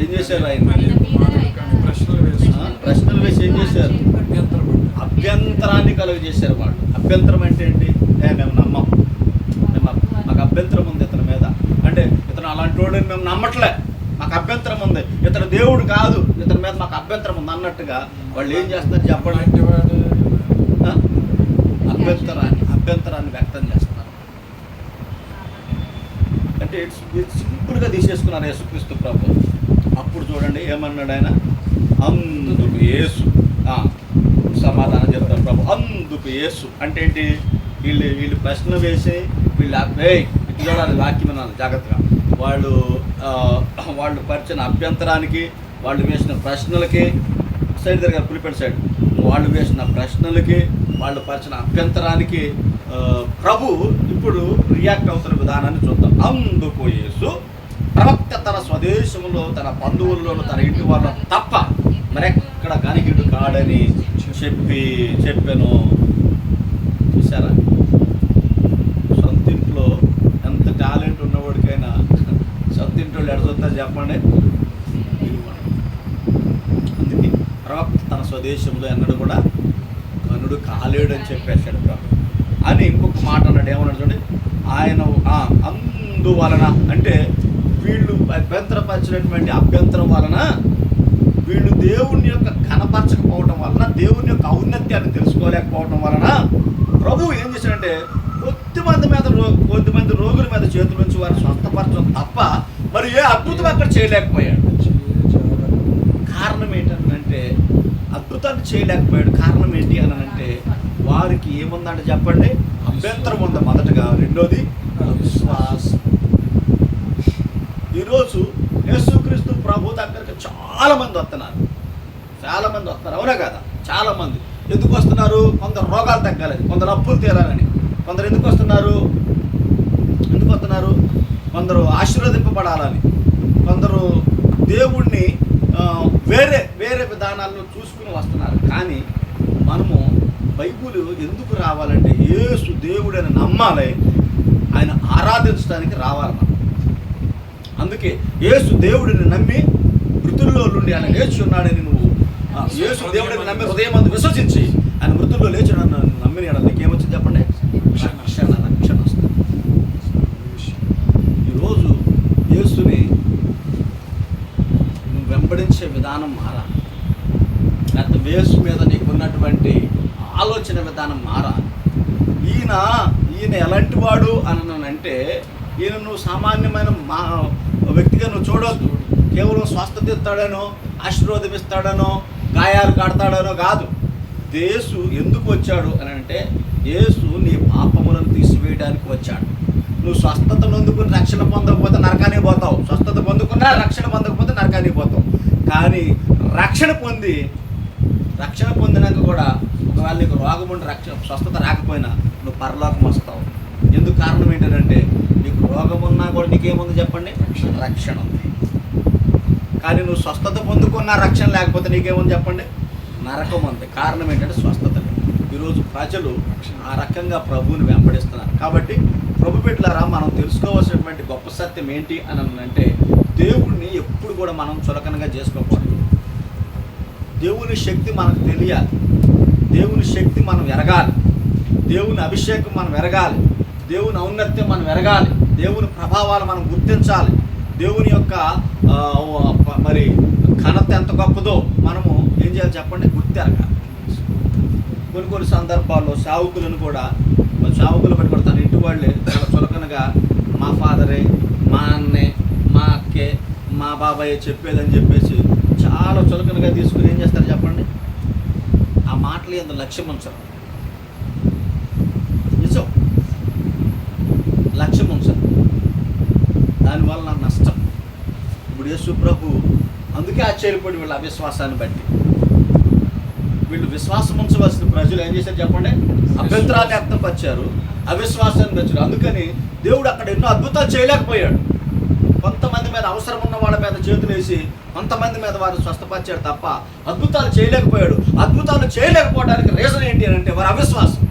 ఏం చేశారు, ఆయన ప్రశ్నలు వేసి ఏం చేశారు, అభ్యంతరాన్ని కలుగజేశారు. వాళ్ళు అభ్యంతరం అంటే ఏంటి, మేము నమ్మం, మాకు అభ్యంతరం ఉంది ఇతని మీద, అంటే ఇతను అలాంటి వాడు మేము నమ్మట్లే, మాకు అభ్యంతరం ఉంది, ఇతను దేవుడు కాదు, ఇతని మీద మాకు అభ్యంతరం ఉంది అన్నట్టుగా వాళ్ళు ఏం చేస్తారు చెప్పండి, అభ్యంతరాన్ని వ్యక్తం చేస్తున్నారు. అంటే ఇట్స్ సింపుల్గా తీసేసుకున్నారు యేసుక్రీస్తు ప్రభు. అప్పుడు చూడండి ఏమన్నాడు ఆయన, అందుకు యేసు సమాధానం చెప్తారు ప్రభు. అందుకు యేసు అంటే ఏంటి, వీళ్ళు ప్రశ్న వేసి వీళ్ళు చూడాలి, వాక్యం వినాలి జాగ్రత్తగా. వాళ్ళు పరిచిన అభ్యంతరానికి, వాళ్ళు వేసిన ప్రశ్నలకి, సైడ్ దగ్గర పులిపెట్టి సైడ్, వాళ్ళు వేసిన ప్రశ్నలకి, వాళ్ళు పరిచిన అభ్యంతరానికి ప్రభు ఇప్పుడు రియాక్ట్ అవుతున్న విధానాన్ని చూద్దాం. అందుకు యేసు ప్రవక్త తన స్వదేశంలో, తన బంధువుల్లోనూ, తన ఇంటి వాళ్ళ తప్ప మరెక్కడ కనికిడు కాడని చెప్పాను. చూసారా, సొంతింట్లో ఎంత టాలెంట్ ఉన్నవాడికైనా సొంతింట్లో ఎడచొద్దా చెప్పండి. అందుకే ప్రవక్త తన స్వదేశంలో ఎన్నడూ కూడా కనుడు కాలేడు అని చెప్పేశాడు ప్రభు. అని ఇంకొక మాట అన్నాడు, ఏమన్నాడు చూడండి, ఆయన అందువలన అంటే వీళ్ళు అభ్యంతరపరిచినటువంటి అభ్యంతరం వలన, వీళ్ళు దేవుని యొక్క కనపరచకపోవటం వలన, దేవుని యొక్క ఔన్నత్యాన్ని తెలుసుకోలేకపోవటం వలన ప్రభువు ఏం చేశాడంటే కొద్దిమంది రోగుల మీద చేతుల నుంచి వారు స్వస్థపరచడం తప్ప మరి ఏ అద్భుతం అక్కడ చేయలేకపోయాడు. కారణం ఏంటంటే అద్భుతాన్ని చేయలేకపోయాడు. కారణం ఏంటి అని అంటే వారికి ఏముందంటే చెప్పండి, అభ్యంతరం ఉంది మొదటగా, రెండోది విశ్వాసం. ఈరోజు యేసుక్రీస్తు ప్రభు దగ్గరికి చాలామంది వస్తున్నారు, అవునా కదా, చాలామంది ఎందుకు వస్తున్నారు, కొందరు రోగాలు తగ్గాలని, కొందరు అప్పులు తీరాలని, కొందరు ఎందుకు వస్తున్నారు, కొందరు ఆశీర్వదింపబడాలని, కొందరు దేవుణ్ణి వేరే విధానాల్లో చూసుకుని వస్తున్నారు. కానీ మనము బైబిల్ ఎందుకు రావాలంటే యేసు దేవుడని నమ్మాలి, ఆయన ఆరాధించడానికి రావాలి మనం. అందుకే యేసు దేవుడిని నమ్మి మృతుల్లో నుండి ఆయన లేచి ఉన్నాడని నువ్వు యేసు దేవుడిని నమ్మి హృదయం అందు విశ్వసించి ఆయన మృతుల్లో లేచి నమ్మిన నీకేమొచ్చింది చెప్పండి, రక్షణ వస్తుంది. ఈరోజు యేసుని నువ్వు వెంబడించే విధానం మారాలి, లేకపోతే యేసు మీద నీకున్నటువంటి ఆలోచన విధానం మారాలి. ఈయన ఎలాంటి వాడు అని అంటే ఈయన నువ్వు సామాన్యమైన వ్యక్తిగా నువ్వు చూడవద్దు. కేవలం స్వస్థత ఇస్తాడనో, ఆశీర్వాదం ఇస్తాడనో, గాయాలు కడతాడనో కాదు. యేసు ఎందుకు వచ్చాడు అని అంటే, యేసు నీ పాపములను తీసివేయడానికి వచ్చాడు. నువ్వు స్వస్థత పొందుకుని రక్షణ పొందకపోతే నరకానికి పోతావు, స్వస్థత పొందుకున్నా రక్షణ పొందకపోతే నరకానికి పోతావు. కానీ రక్షణ పొందినాక కూడా ఒకవేళ నీకు రోగం ఉండి స్వస్థత రాకపోయినా నువ్వు పరలోకం వస్తావు. ఎందుకు కారణం ఏంటంటే, నీకు రోగం ఉన్నా కూడా నీకేముంది చెప్పండి? రక్షణ ఉంది. కానీ నువ్వు స్వస్థత పొందుకున్న రక్షణ లేకపోతే నీకేముంది చెప్పండి? నరకం ఉంది. కారణం ఏంటంటే స్వస్థత. ఈరోజు ప్రజలు ఆ రకంగా ప్రభువుని వెంబడిస్తున్నారు. కాబట్టి ప్రభు బిడ్డలారా, మనం తెలుసుకోవాల్సినటువంటి గొప్ప సత్యం ఏంటి అని అంటే, దేవుడిని ఎప్పుడు కూడా మనం చులకనగా చేసుకోకూడదు. దేవుని శక్తి మనకు తెలియాలి, దేవుని శక్తి మనం ఎరగాలి, దేవుని అభిషేకం మనం ఎరగాలి, దేవుని ఔన్నత్యం మనం ఎరగాలి, దేవుని ప్రభావాలు మనం గుర్తించాలి, దేవుని యొక్క మరి ఘనత ఎంత గొప్పదో మనము ఏం చేయాలి చెప్పండి? గుర్తెరగాలి. కొన్ని సందర్భాల్లో సేవకులను కూడా సేవకులు బట్టి కూడా తన ఇంటి వాళ్ళే చాలా చులకనగా మా ఫాదరే, మా అన్నే, మా అక్కే, మా బాబాయ్ చెప్పేదని చెప్పేసి చాలా చులకనగా తీసుకుని ఏం చేస్తారు చెప్పండి? ఆ మాటలు ఎంత లక్ష్యం ఉంచరు, నిజం లక్ష్యం ఉంచరు. దానివల్ల నా నష్టం. ఇప్పుడు యేసు ప్రభు అందుకే ఆశ్చర్యపడి వీళ్ళ అవిశ్వాసాన్ని బట్టి, వీళ్ళు విశ్వాసం ఉంచవలసిన ప్రజలు ఏం చేశారు చెప్పండి? అభ్యంతరాన్ని వ్యక్తపరిచారు, అవిశ్వాసాన్ని పెంచారు. అందుకని దేవుడు అక్కడ ఎన్నో అద్భుతాలు చేయలేకపోయాడు. కొంతమంది మీద అవసరం ఉన్న వాళ్ళ మీద చేతులు వేసి కొంతమంది మీద వారు స్వస్థపరిచాడు తప్ప అద్భుతాలు చేయలేకపోయాడు. అద్భుతాలు చేయలేకపోవడానికి రీజన్ ఏంటి అని అంటే వారి అవిశ్వాసం.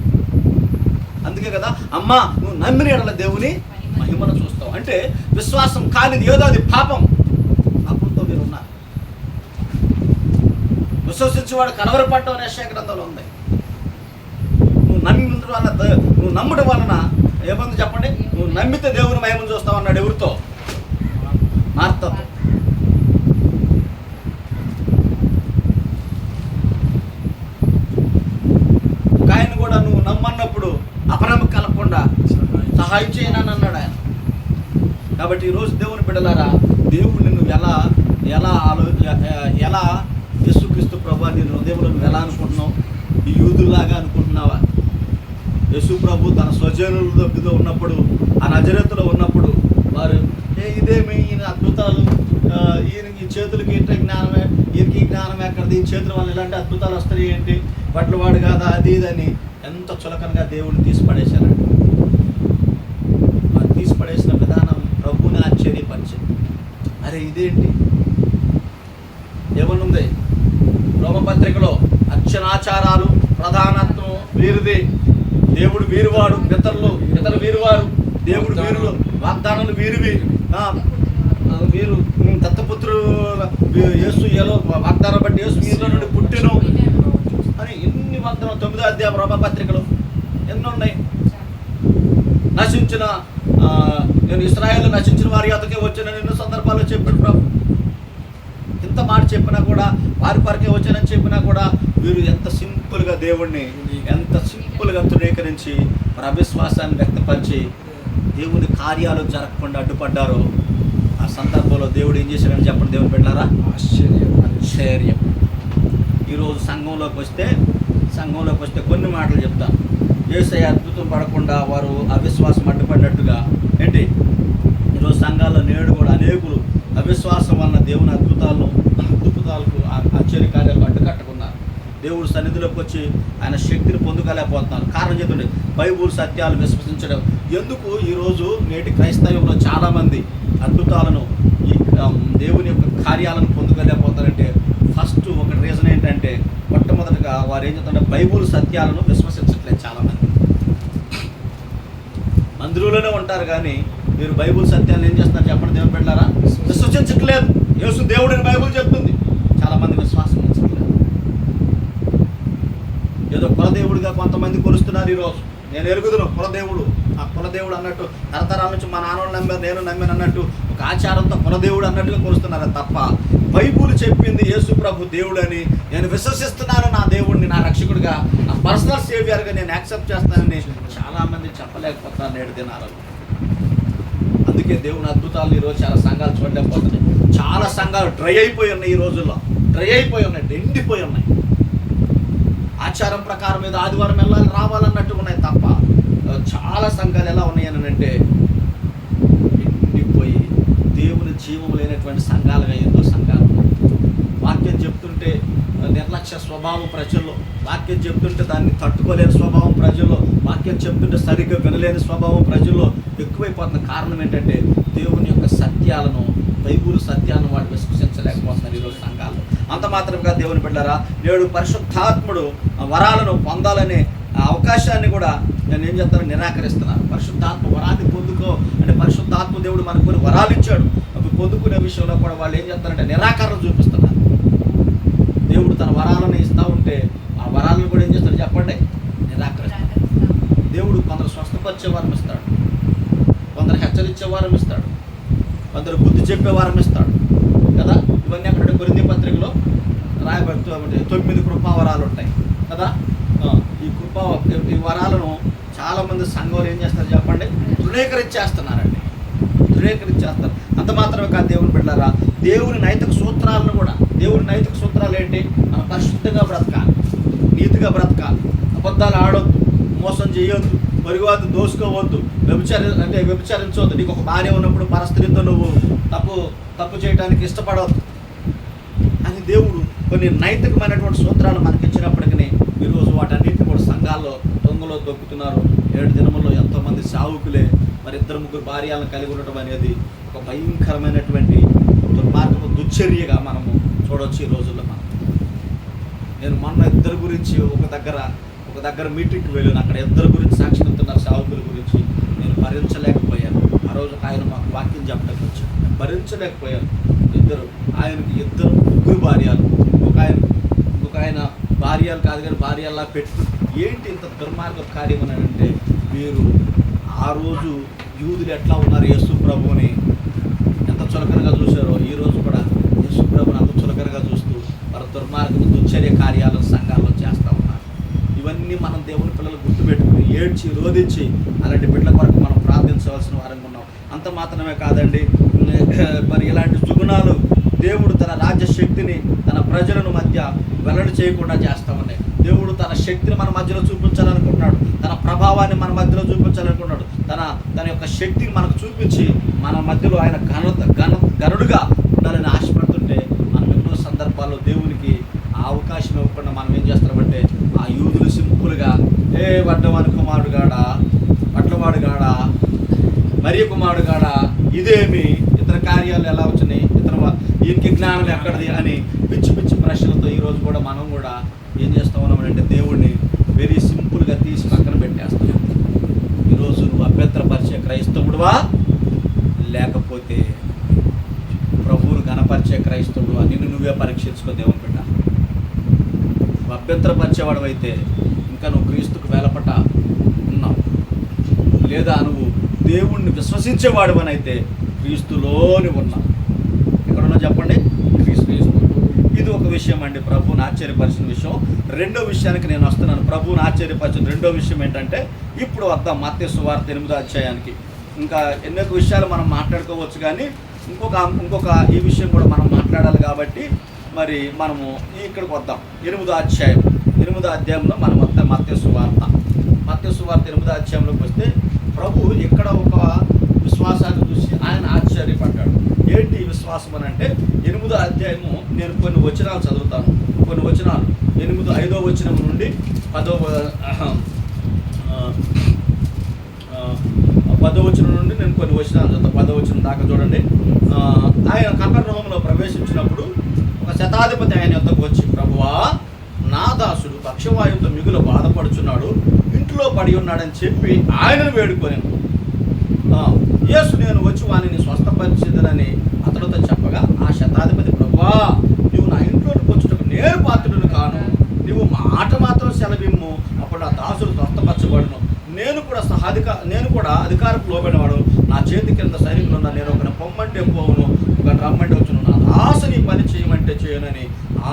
అందుకే కదా, అమ్మా నువ్వు నమ్మిన ఎడల దేవుని మహిమను చూస్తావు అంటే, విశ్వాసం కానిది ఏదో అది పాపం. పాపంతో మీరు ఉన్నారు. విశ్వసించేవాడు కలవరపడటం అనే యెషయా గ్రంథంలో ఉంది. నువ్వు నమ్మడం వలన ఏముంది చెప్పండి? నువ్వు నమ్మితే దేవుని మహిమను చూస్తావు అన్నాడు. ఎవరితో? మార్తతో. ఒక ఆయన కూడా నువ్వు నమ్మన్నప్పుడు అపనమ్మకం కలగకుండా సహాయం చేయనని అన్నాడు ఆయన. కాబట్టి ఈరోజు దేవుని బిడ్డలారా, దేవుడిని నువ్వు ఎలా యేసుక్రీస్తు ప్రభు నీ హృదయంలో నువ్వు ఎలా అనుకుంటున్నావు? ఈ యూదులాగా అనుకుంటున్నావా? యేసు ప్రభు తన స్వజనుల దగ్గర ఉన్నప్పుడు, ఆ నజరేతులో ఉన్నప్పుడు వారు ఇదేమి ఈయన అద్భుతాలు, ఈయనకి చేతులకి ఇంత జ్ఞానమే, ఈయనకి జ్ఞానం ఎక్కడిది, ఈ చేతుల వల్ల ఇలాంటి అద్భుతాలు వస్తాయి ఏంటి, బట్టలు వాడు కాదా, అది ఇదని ఎంత చులకనగా దేవుడిని తీసిపడేశారండి. వారు తీసిపడేసిన విధానం ప్రభుని ఆశ్చర్యపరిచింది. అరే ఇదేంటి? ఏమనుంది రోమపత్రికలో? అర్చనాచారాలు ప్రధానత్వం వీరిది, దేవుడు వీరువాడు, ఇతరులు వీరువారు, దేవుడు వీరులు, వాగ్దానాలు వీరివి, వీరు దత్తపుత్రులు, యేసు ఏలో వాగ్దానం బట్టి యేసు వీరిలో నుండి పుట్టెను అని ఎన్ని వాగ్దానం 9వ అధ్యాయం రోమపత్రికలో ఎన్ని ఉన్నాయి. నేను ఇశ్రాయేలు నశించిన వారి అతకే వచ్చానని ఎన్నో సందర్భాల్లో చెప్పాడు ప్రభు. ఇంత మాట చెప్పినా కూడా, వారి పరకే వచ్చానని చెప్పినా కూడా, వీరు ఎంత సింపుల్గా దేవుణ్ణి ఎంత సింపుల్గా తృణీకరించి మరి అవిశ్వాసాన్ని వ్యక్తపరిచి దేవుని కార్యాలు జరగకుండా అడ్డుపడ్డారో, ఆ సందర్భంలో దేవుడు ఏం చేశాడని చెప్పండి దేవుని బిడ్డలారా? ఆశ్చర్యం. ఈరోజు సంఘంలోకి వస్తే కొన్ని మాటలు చెప్తాను. యేసయ్య అద్భుతం పడకుండా వారు అవిశ్వాసం అడ్డుపడినట్టుగా ఏంటి, ఈరోజు సంఘాల్లో నేడు కూడా అనేకులు అవిశ్వాసం వలన దేవుని అద్భుతాలకు ఆశ్చర్య కార్యాలకు అడ్డుకట్టుకున్నారు. దేవుడు సన్నిధిలోకి వచ్చి ఆయన శక్తిని పొందుకోలేకపోతున్నారు. కారణం చెప్పండి, బైబుల్ సత్యాలు విశ్వసించడం. ఎందుకు ఈరోజు నేటి క్రైస్తవంలో చాలామంది అద్భుతాలను, ఈ దేవుని యొక్క కార్యాలను పొందుకోలేకపోతారంటే ఫస్ట్ ఒక రీజన్ ఏంటంటే, మొట్టమొదటిగా వారు ఏం చేస్తారంటే బైబుల్ సత్యాలను విశ్వసించట్లేదు. చాలామంది మందిరంలోనే ఉంటారు కానీ మీరు బైబుల్ సత్యాలను ఏం చేస్తున్నారు చెప్పండి దేవుని బిడ్డలారా? విశ్వసించట్లేదు. యేసు దేవుడిని బైబుల్ చెప్తుంది, చాలామంది విశ్వాసం ఉంచట్లేదు. ఏదో కులదేవుడిగా కొంతమంది కొలుస్తున్నారు ఈరోజు. నేను ఎరుగుదును కులదేవుడు, ఆ కులదేవుడు అన్నట్టు తరతరాల నుంచి మా నాన్నలు నమ్మారు, నేను నమ్మాను అన్నట్టు ఒక ఆచారంతో కులదేవుడు అన్నట్టుగా కొలుస్తున్నారు తప్ప, బైబుల్ చెప్పింది యేసు ప్రభు దేవుడు అని నేను విశ్వసిస్తున్నాను, నా దేవుడిని నా రక్షకుడిగా, నా పర్సనల్ సేవియర్గా నేను యాక్సెప్ట్ చేస్తానని చాలామంది చెప్పలేకపోతున్నారు నేడు దినాలలో. అందుకే దేవుని అద్భుతాలు ఈరోజు చాలా సంఘాలు చూడలేకపోతున్నాయి. చాలా సంఘాలు డ్రై అయిపోయి ఉన్నాయి, ఈ రోజుల్లో డ్రై అయిపోయి ఉన్నాయి, ఎండిపోయి ఉన్నాయి. ఆచారం ప్రకారం మీద ఆదివారం వెళ్ళాలి రావాలన్నట్టు ఉన్నాయి తప్ప చాలా సంఘాలు ఎలా ఉన్నాయని అంటే ఎండిపోయి దేవుని జీవం లేనటువంటి సంఘాలుగా ఎన్నో సంఘాలు ఉన్నాయి. వాక్యం చెప్తుంటే నిర్లక్ష్య స్వభావం ప్రజల్లో, వాక్యం చెప్తుంటే దాన్ని తట్టుకోలేని స్వభావం ప్రజల్లో, వాక్యం చెప్తుంటే సరిగ్గా వినలేని స్వభావం ప్రజల్లో ఎక్కువైపోతున్న కారణం ఏంటంటే దేవుని యొక్క సత్యాలను, బైబిల్ సత్యాలను వాడు విశ్వసించలేకపోతున్నారు ఈరోజు సంఘాల్లో. అంత మాత్రంగా దేవుని బిడ్డలారా, నేడు పరిశుద్ధాత్ముడు వరాలను పొందాలనే అవకాశాన్ని కూడా నేను ఏం చేస్తాను నిరాకరిస్తున్నాను. పరిశుద్ధాత్మ వరాన్ని పొందుకో అంటే పరిశుద్ధాత్మ దేవుడు మనకు కొన్ని వరాలు ఇచ్చాడు, అవి పొందుకునే విషయంలో కూడా వాళ్ళు ఏం చేస్తారంటే నిరాకరణ చూపిస్తున్నారు. దేవుడు తన వరాలను ఇస్తూ ఉంటే ఆ వరాలను కూడా ఏం చేస్తాడు చెప్పండి, నిరాకరిస్తాడు. దేవుడు కొందరు స్వస్థపరిచే వారం ఇస్తాడు, కొందరు హెచ్చరించే వారం ఇస్తాడు, కొందరు బుద్ధి చెప్పే వారం ఇస్తాడు కదా. ఇవన్నీ అక్కడ కొరింథీ పత్రికలో రాయబడుతూ 9 కృపావరాలు ఉంటాయి కదా. ఈ వరాలను చాలామంది సంఘంలో ఏం చేస్తారు చెప్పండి, తృణీకరించేస్తున్నారండి, తృణీకరించేస్తారు. అంత మాత్రమే కాదు దేవుని బిడ్డలారా, దేవుని నైతిక సూత్రాలను కూడా, దేవుని నైతిక సూత్రాలు ఏంటి, మనం పరిశుద్ధంగా బ్రతకాలి, నీతిగా బ్రతకాలి, అబద్ధాలు ఆడొద్దు, మోసం చేయొద్దు, పొరుగువారిని దోసుకోవద్దు, వ్యభిచరించవద్దు. నీకు ఒక భార్య ఉన్నప్పుడు పరస్త్రీతో నువ్వు తప్పు చేయడానికి ఇష్టపడవద్దు అని దేవుడు కొన్ని నైతికమైనటువంటి సూత్రాలు మనకి ఇచ్చినప్పటికీ ఈరోజు వాటన్నిటిని కూడా సంఘాల్లో దొంగలో దొక్కుతున్నారు. 7 దినముల్లో ఎంతోమంది సావుకులే మరి 2-3 భార్యలను కలిగి ఉండటం అనేది ఒక భయంకరమైనటువంటి దుర్మార్గము, దుశ్చర్యగా మనము చూడవచ్చు ఈ రోజుల్లో. నేను మొన్న 2 గురించి ఒక దగ్గర మీటింగ్కి వెళ్ళాను. అక్కడ 2 గురించి సాక్ష్యం ఇస్తున్నారు, సావుకుల గురించి. నేను భరించలేకపోయాను. ఆ రోజు ఆయన మాకు వాక్యం చెప్పడానికి వచ్చాను, నేను భరించలేకపోయాను. ఆయనకి 2 భార్యలు, ఇంకొక ఆయన భార్యలు కాదు కానీ భార్యలా పెట్టు. ఏంటి ఇంత దుర్మార్గ కార్యం అని అంటే, మీరు ఆ రోజు యూదులు ఎట్లా ఉన్నారు యేసు ప్రభువుని ఎంత చులకనగా చూశారో, ఈరోజు కూడా యేసు ప్రభుని అంత చులకనగా చూస్తూ వారి దుర్మార్గం, దుశ్చర్య కార్యాలను సంఘాల్లో చేస్తూ ఉన్నారు. ఇవన్నీ మనం దేవుని పిల్లలు గుర్తుపెట్టుకుని ఏడ్చి రోధించి అలాంటి బిడ్డల కొరకు మనం ప్రార్థించవలసిన వారంగా ఉన్నాం. అంత మాత్రమే కాదండి, మరి ఇలాంటి సుగుణాలు దేవుడు తన రాజ్య శక్తిని తన ప్రజలను మధ్య వెల్లడి చేయకుండా చేస్తూ ఉన్నాయి. దేవుడు తన శక్తిని మన మధ్యలో చూపించాలనుకుంటున్నాడు, తన ప్రభావాన్ని మన మధ్యలో చూపించాలనుకుంటున్నాడు. తన యొక్క శక్తిని మనకు చూపించి మన మధ్యలో ఆయన గనుడుగా ఉండాలని ఆశపడుతుంటే మనం ఎన్నో సందర్భాల్లో దేవునికి ఆ అవకాశం ఇవ్వకుండా మనం ఏం చేస్తామంటే ఆ యూదులు సింపుల్గా వడ్డవాని కుమారుడుగాడా, వడ్లవాడుగాడా, మరియ కుమారుడుగాడా, ఇదేమి ఇతర కార్యాలు ఎలా వచ్చినాయి, ఈయనకి జ్ఞానం ఎక్కడిది అని పిచ్చి ప్రశ్నలతో ఈరోజు కూడా మనం కూడా ఏం చేస్తూ ఉన్నామంటే దేవుడిని వెరీ సింపుల్గా తీసి పక్కన పెట్టేస్తాం. ఈరోజు నువ్వు అభ్యంతరపరిచే క్రైస్తవుడువా లేకపోతే ప్రభువును ఘనపరిచే క్రైస్తవుడువా, నిన్ను నువ్వే పరీక్షించుకో దేవుని బిడ్డ. నువ్వు అభ్యంతరపరిచేవాడు అయితే ఇంకా నువ్వు క్రీస్తుకు వేలపట ఉన్నావు, లేదా నువ్వు దేవుణ్ణి విశ్వసించేవాడు అని అయితే క్రీస్తులోని ఉన్నావు. ఎక్కడున్నా చెప్పండి, క్రీస్తు. ఇది ఒక విషయం అండి, ప్రభువుని ఆశ్చర్యపరిచిన విషయం. 2వ విషయానికి నేను వస్తున్నాను. ప్రభువుని ఆశ్చర్యపరిచిన 2వ విషయం ఏంటంటే, ఇప్పుడు వద్దాం మత్తయి సువార్త 8వ అధ్యాయానికి. ఇంకా ఎన్నో విషయాలు మనం మాట్లాడుకోవచ్చు, కానీ ఇంకొక ఈ విషయం కూడా మనం మాట్లాడాలి కాబట్టి మరి మనము ఇక్కడికి వద్దాం. 8వ అధ్యాయంలో మనం వద్దాం. మత్తయి సువార్త 8వ అధ్యాయంలోకి వస్తే ప్రభు ఇక్కడ ఒక విశ్వాసాన్ని చూసి ఆయన ఆశ్చర్యపడ్డాడు. ఏంటి విశ్వాసం అని అంటే, 8వ అధ్యాయము నేను కొన్ని వచనాలు చదువుతాను. కొన్ని వచనాలు 5వ వచనం నుండి 10వ వచనం నుండి నేను కొన్ని వచనాలు చదువుతాను. 10వ వచనం దాకా చూడండి. ఆయన కపెర్నహూములో ప్రవేశించినప్పుడు ఒక శతాధిపతి ఆయన యొద్దకు వచ్చి, ప్రభువా, నా దాసుడు పక్షవాయువుతో మిగులు బాధపడుచున్నాడు, ఇంట్లో పడి ఉన్నాడని చెప్పి ఆయనను వేడుకొనెను. యేసు, నేను వచ్చి వానిని స్వస్థపరిచేదనని అతడితో చెప్పగా, ఆ శతాధిపతి, ప్రభువా, నువ్వు నా ఇంట్లోకి వచ్చుటకు నేను పాత్రుడును కాను, నువ్వు మాట మాత్రం సెలవిమ్ము, అప్పుడు నా దాసుడు స్వస్థపరచబడును. నేను కూడా అధికారకు లోబడినవాడు, నా చేతి కింద సైనికులు ఉన్న నేను ఒకరిని పొమ్మంటే పోవును, ఒకరిని రమ్మంటే వచ్చును, నా దాసుని పని చేయమంటే చేయనని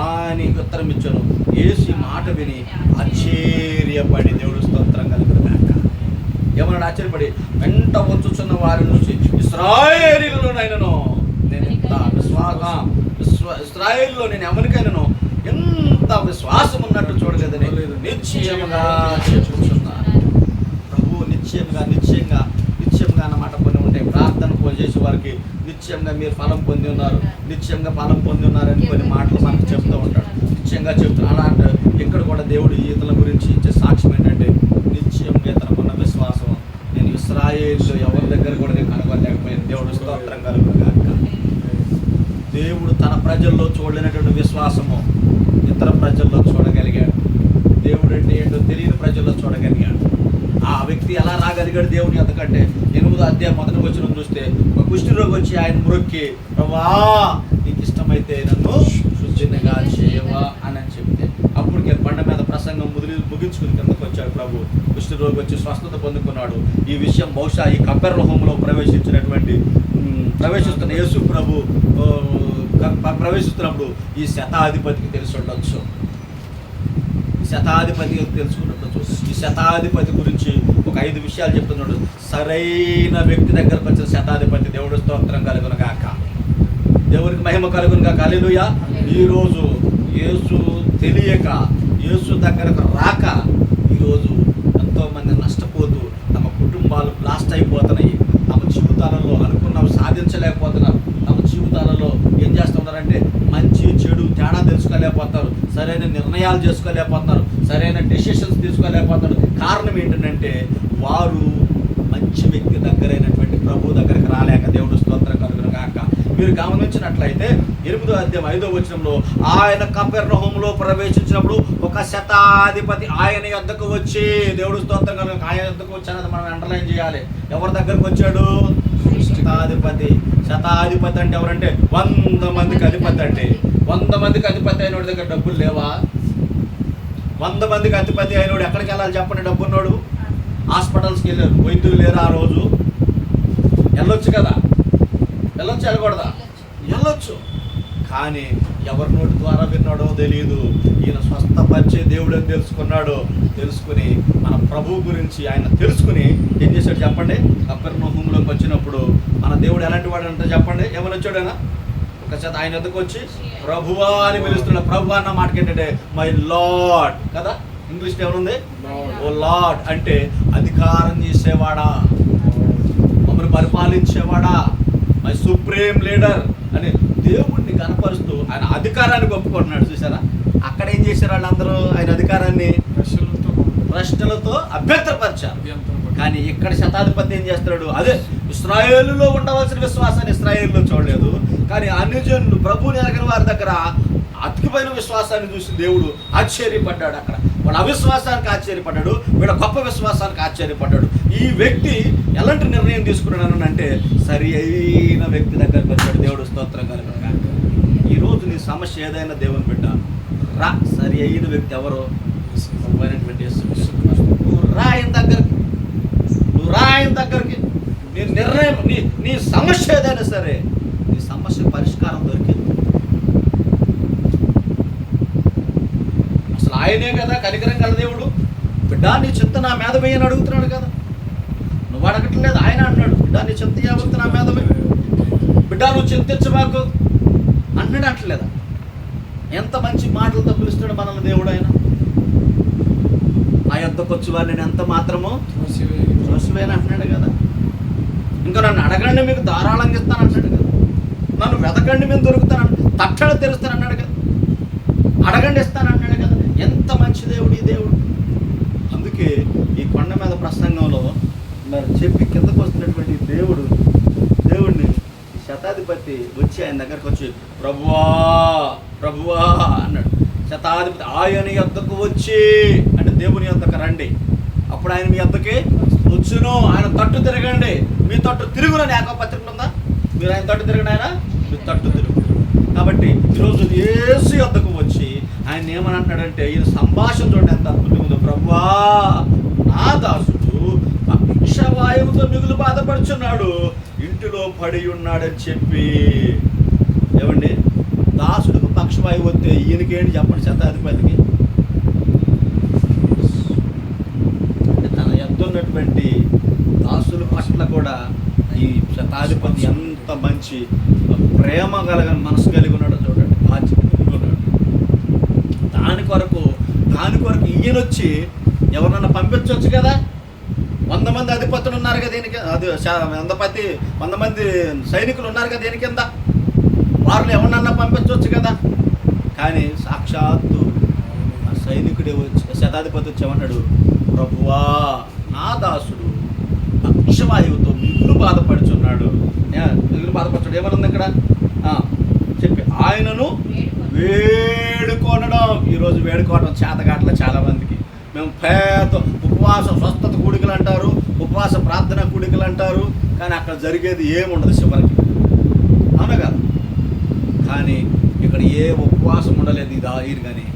ఆయన ఉత్తరం ఇచ్చాను. యేసు మాట విని ఆశ్చర్యపడి, దేవుడు స్తోత్రం కలుగును గాక. ఏమన్నాడు? ఆశ్చర్యపడి, వెంట వచ్చుచున్న వారి నుంచి ఇశ్రాయేలీయులనైనను నేను ఎంత ఇశ్రాయేలులో నేను ఎవరికైనాను ఎంత విశ్వాసం ఉన్నట్టు చూడలేదని నిశ్చయముగా చెప్పుచున్నాను. ప్రభు నిశ్చయంగా అన్నమాట కొన్ని ఉంటాయి. ప్రార్థన చేసే వారికి నిశ్చయంగా మీరు ఫలం పొంది ఉన్నారు, నిశ్చయంగా ఫలం పొంది ఉన్నారని కొన్ని మాటలు మనకు చెప్తూ ఉంటాడు. నిశ్చయంగా చెప్తాను. అలాంటి ఇక్కడ కూడా దేవుడు ఈతల గురించి ఇచ్చే సాక్ష్యం ఏంటంటే, నిశ్చయంగా తనకున్న విశ్వాసం నేను ఇశ్రాయేలులో ఎవరి దగ్గర కూడా నేను కనుగొనలేకపోయాను. దేవుడు స్తోత్రం కలుగుగాక. దేవుడు తన ప్రజల్లో చూడలేనటువంటి విశ్వాసము ఇతర ప్రజల్లో చూడగలిగాడు. దేవుడు అంటే ఏంటో తెలియని ప్రజల్లో చూడగలిగాడు. ఆ వ్యక్తి ఎలా రాగలిగాడు దేవుని ఎందుకంటే 8వ అధ్యాయం 1వ వచనం చూస్తే, ఒక కుష్ఠరోగి వచ్చి ఆయన మ్రొక్కి, ప్రభా నీకు ఇష్టమైతే నన్ను శుద్ధిగా చేయవా అని చెప్తే, అప్పటికే బండ మీద ప్రసంగం ముగించుకుని కిందకు వచ్చాడు ప్రభు. కుష్ఠరోగి వచ్చి స్వస్థత పొందుకున్నాడు. ఈ విషయం బహుశా ఈ కపెర్నహూములో ప్రవేశిస్తున్న యేసు ప్రభు ప్రవేశిస్తున్నప్పుడు ఈ శతాధిపతికి తెలిసి ఉండొచ్చు. శతాధిపతి తెలుసుకున్నట్టు ఈ శతాధిపతి గురించి ఒక 5 విషయాలు చెప్తున్నాడు. సరైన వ్యక్తి దగ్గరకు వచ్చిన శతాధిపతి. దేవుడు స్తోత్రం కలుగును గాక. దేవునికి మహిమ కలుగును గాక. హల్లెలూయా. ఈరోజు యేసు తెలియక, యేసు దగ్గరకు రాక ఈరోజు ఎంతోమంది నష్టపోతూ తమ కుటుంబాలు బ్లాస్ట్ అయిపోతున్నాయి. తమ జీవితాలలో అనుకున్నవి సాధించలేకపోతున్నారు. తమ జీవితాలలో ఏం చేస్తున్నారంటే మంచి చెడు తేడా తెలుసుకోలేకపోతారు, సరైన నిర్ణయాలు చేసుకోలేకపోతున్నారు, సరైన డెసిషన్స్ తీసుకోలేకపోతారు. కారణం ఏంటంటే వారు మంచి వ్యక్తి దగ్గరైనటువంటి ప్రభు దగ్గరికి రాలేక. దేవుడు స్తోత్రం కలుగును గాక. మీరు గమనించినట్లయితే 8వ అధ్యాయం 5వ వచనంలో ఆయన కపెర్నహూములో ప్రవేశించినప్పుడు ఒక శతాధిపతి ఆయన యొద్దకు వచ్చి, దేవుడు స్తోత్రం కలుగును, ఆయన యొద్దకు వచ్చి అన్నది మనం అండర్లైన్ చేయాలి. ఎవరి దగ్గరకు వచ్చాడు? శతాధిపతి. శతాధిపతి అంటే ఎవరంటే 100 మందికి అధిపతి. అంటే 100 మందికి అధిపతి అయినోడి దగ్గర డబ్బులు లేవా? 100 మందికి అధిపతి అయినోడు ఎక్కడికి వెళ్ళాలి చెప్పండి? డబ్బున్నోడు హాస్పిటల్స్కి వెళ్ళారు. వైద్యులు లేరు ఆ రోజు. వెళ్ళొచ్చు కదా? వెళ్ళకూడదా? వెళ్ళొచ్చు. కానీ ఎవరి నోటి ద్వారా విన్నాడో తెలియదు. ఈయన స్వస్థపరిచే దేవుడు అని తెలుసుకుని మన ప్రభు గురించి ఆయన తెలుసుకుని ఏం చేశాడు చెప్పండి? కపెర్నహూములోకి వచ్చినప్పుడు మన దేవుడు ఎలాంటి వాడు అంటే చెప్పండి? ఏమని వచ్చాడైనా? ఒక చేత ఆయన వద్దకు వచ్చి ప్రభువా అని పిలుస్తున్నాడు. ప్రభు అన్న మాటకి ఏంటంటే మై లార్డ్ కదా. ఇంగ్లీష్ ఏమనుంది? ఓ లార్డ్ అంటే అధికారం చేసేవాడా, మమ్మల్ని పరిపాలించేవాడా, మై సుప్రీం లీడర్ అని దేవుణ్ణి కనపరుస్తూ ఆయన అధికారాన్ని ఒప్పుకుంటున్నాడు. చూసారా? అక్కడ ఏం చేశారు వాళ్ళందరూ? ఆయన అధికారాన్ని ప్రశ్నలతో అభ్యంతరపరిచారు. కానీ ఇక్కడ శతాధిపతి ఏం చేస్తున్నాడు? అదే ఇశ్రాయేలులో ఉండవలసిన విశ్వాసాన్ని ఇశ్రాయేలులో చూడలేదు, కానీ అన్యజనులు ప్రభువుని ఎరగని వారి దగ్గర అతికిపోయిన విశ్వాసాన్ని చూసి దేవుడు ఆశ్చర్యపడ్డాడు. అక్కడ వాళ్ళ అవిశ్వాసానికి ఆశ్చర్యపడ్డాడు, వీళ్ళ గొప్ప విశ్వాసానికి ఆశ్చర్యపడ్డాడు. ఈ వ్యక్తి ఎలాంటి నిర్ణయం తీసుకున్నాను అంటే సరి అయిన వ్యక్తి దగ్గరకు వచ్చాడు. దేవుడు స్తోత్రం కలుగును. ఈరోజు నీ సమస్య ఏదైనా దేవుని బిడ్డ రా. సరి అయిన వ్యక్తి ఎవరో? నువ్వు రా ఆయన దగ్గరికి. నీ నిర్ణయం, నీ సమస్య ఏదైనా సరే, నీ సమస్య పరిష్కారం దొరికింది. అసలు ఆయనే కదా కనికరం గల దేవుడు. బిడ్డ నీ చింత నా మీద వేయని అడుగుతున్నాడు కదా. నువ్వు అడగట్లేదు, ఆయన అంటున్నాడు బిడ్డ నీ చింత యావత్తు నా మీద వేయి, బిడ్డ నువ్వు చింతించబాకు అంటున్నాడు. అంటలేదా? ఎంత మంచి మాటలతో పిలుస్తాడు మనల్ని దేవుడు. ఆయన నా యొద్దకు వచ్చి వారు నేను ఎంత మాత్రమో త్రోసివేయను అంటున్నాడు కదా. ఇంకా నన్ను అడగండి మీకు ధారాళంగా ఇస్తాను అంటున్నాడు కదా. నన్ను వెతకండి మేము దొరుకుతాను, తట్టడు తెరుస్తాను అన్నాడు కదా. అడగండి ఇస్తాను అంటున్నాడు కదా. ఎంత మంచి దేవుడు ఈ దేవుడు. అందుకే ఈ కొండ మీద ప్రసంగంలో మరి చెప్పి కిందకు వస్తున్నటువంటి దేవుడిని శతాధిపతి వచ్చి ఆయన దగ్గరకు వచ్చి ప్రభువా అన్నాడు. శతాధిపతి ఆయన యొద్దకు వచ్చి అంటే దేవుని యొద్దకు రండి, అప్పుడు ఆయన మీ యొద్దకి వచ్చును. ఆయన తట్టు తిరగండి, మీ తట్టు తిరుగునని యాకోబు పత్రిక ఉందా? మీరు ఆయన తట్టు తిరగండి, ఆయన మీ తట్టు తిరుగు. కాబట్టి ఈరోజు యేసు యొద్దకు వచ్చి ఆయన ఏమని అంటాడంటే, ఈయన సంభాషణ చూడండి ఎంత అద్భుతంగా ఉందో. ప్రభువా నా దాసుడు పక్షవాయువుతో మిగులు బాధపడుచున్నాడు, ఇంటిలో పడి ఉన్నాడని చెప్పి. ఏమండి, దాసుడికి పక్షవాయువు వస్తే ఈయనకేంటి చెప్పండి? శతాధిపతికి తన యొద్ద ఉన్నటువంటి పట్ల కూడా ఈ శతాధిపతి ఎంత మంచి ప్రేమ కలిగిన మనసు కలిగి ఉన్నాడో చూడండి, బాధ్యత కలిగి ఉన్నాడు. దాని కొరకు ఈయనొచ్చి ఎవరన్నా పంపించవచ్చు కదా. 100 మంది అధిపతులు ఉన్నారు కదా దీనికి, అది 100 మంది సైనికులు ఉన్నారు కదా దీని కింద, వారిని ఎవరినన్నా పంపించవచ్చు కదా. కానీ సాక్షాత్తు ఆ సైనికుడే వచ్చి, శతాధిపతి వచ్చి ఏమన్నాడు, ప్రభువా నా దాసుడు పక్షవాయువుతో మిగులు బాధపడుచున్నాడు. ఏమనుంది ఇక్కడ చెప్పి ఆయనను వేడుకోనడం. ఈరోజు వేడుకోవడం చేతగాట్ల చాలా మందికి. మేము పేద ఉపవాస స్వస్థత కూడికలు అంటారు, ఉపవాస ప్రార్థన కూడికలు అంటారు, కానీ అక్కడ జరిగేది ఏముండదు చివరికి, అవునా కదా. కానీ ఇక్కడ ఏ ఉపవాసం ఉండలేదు. ఇది కానీ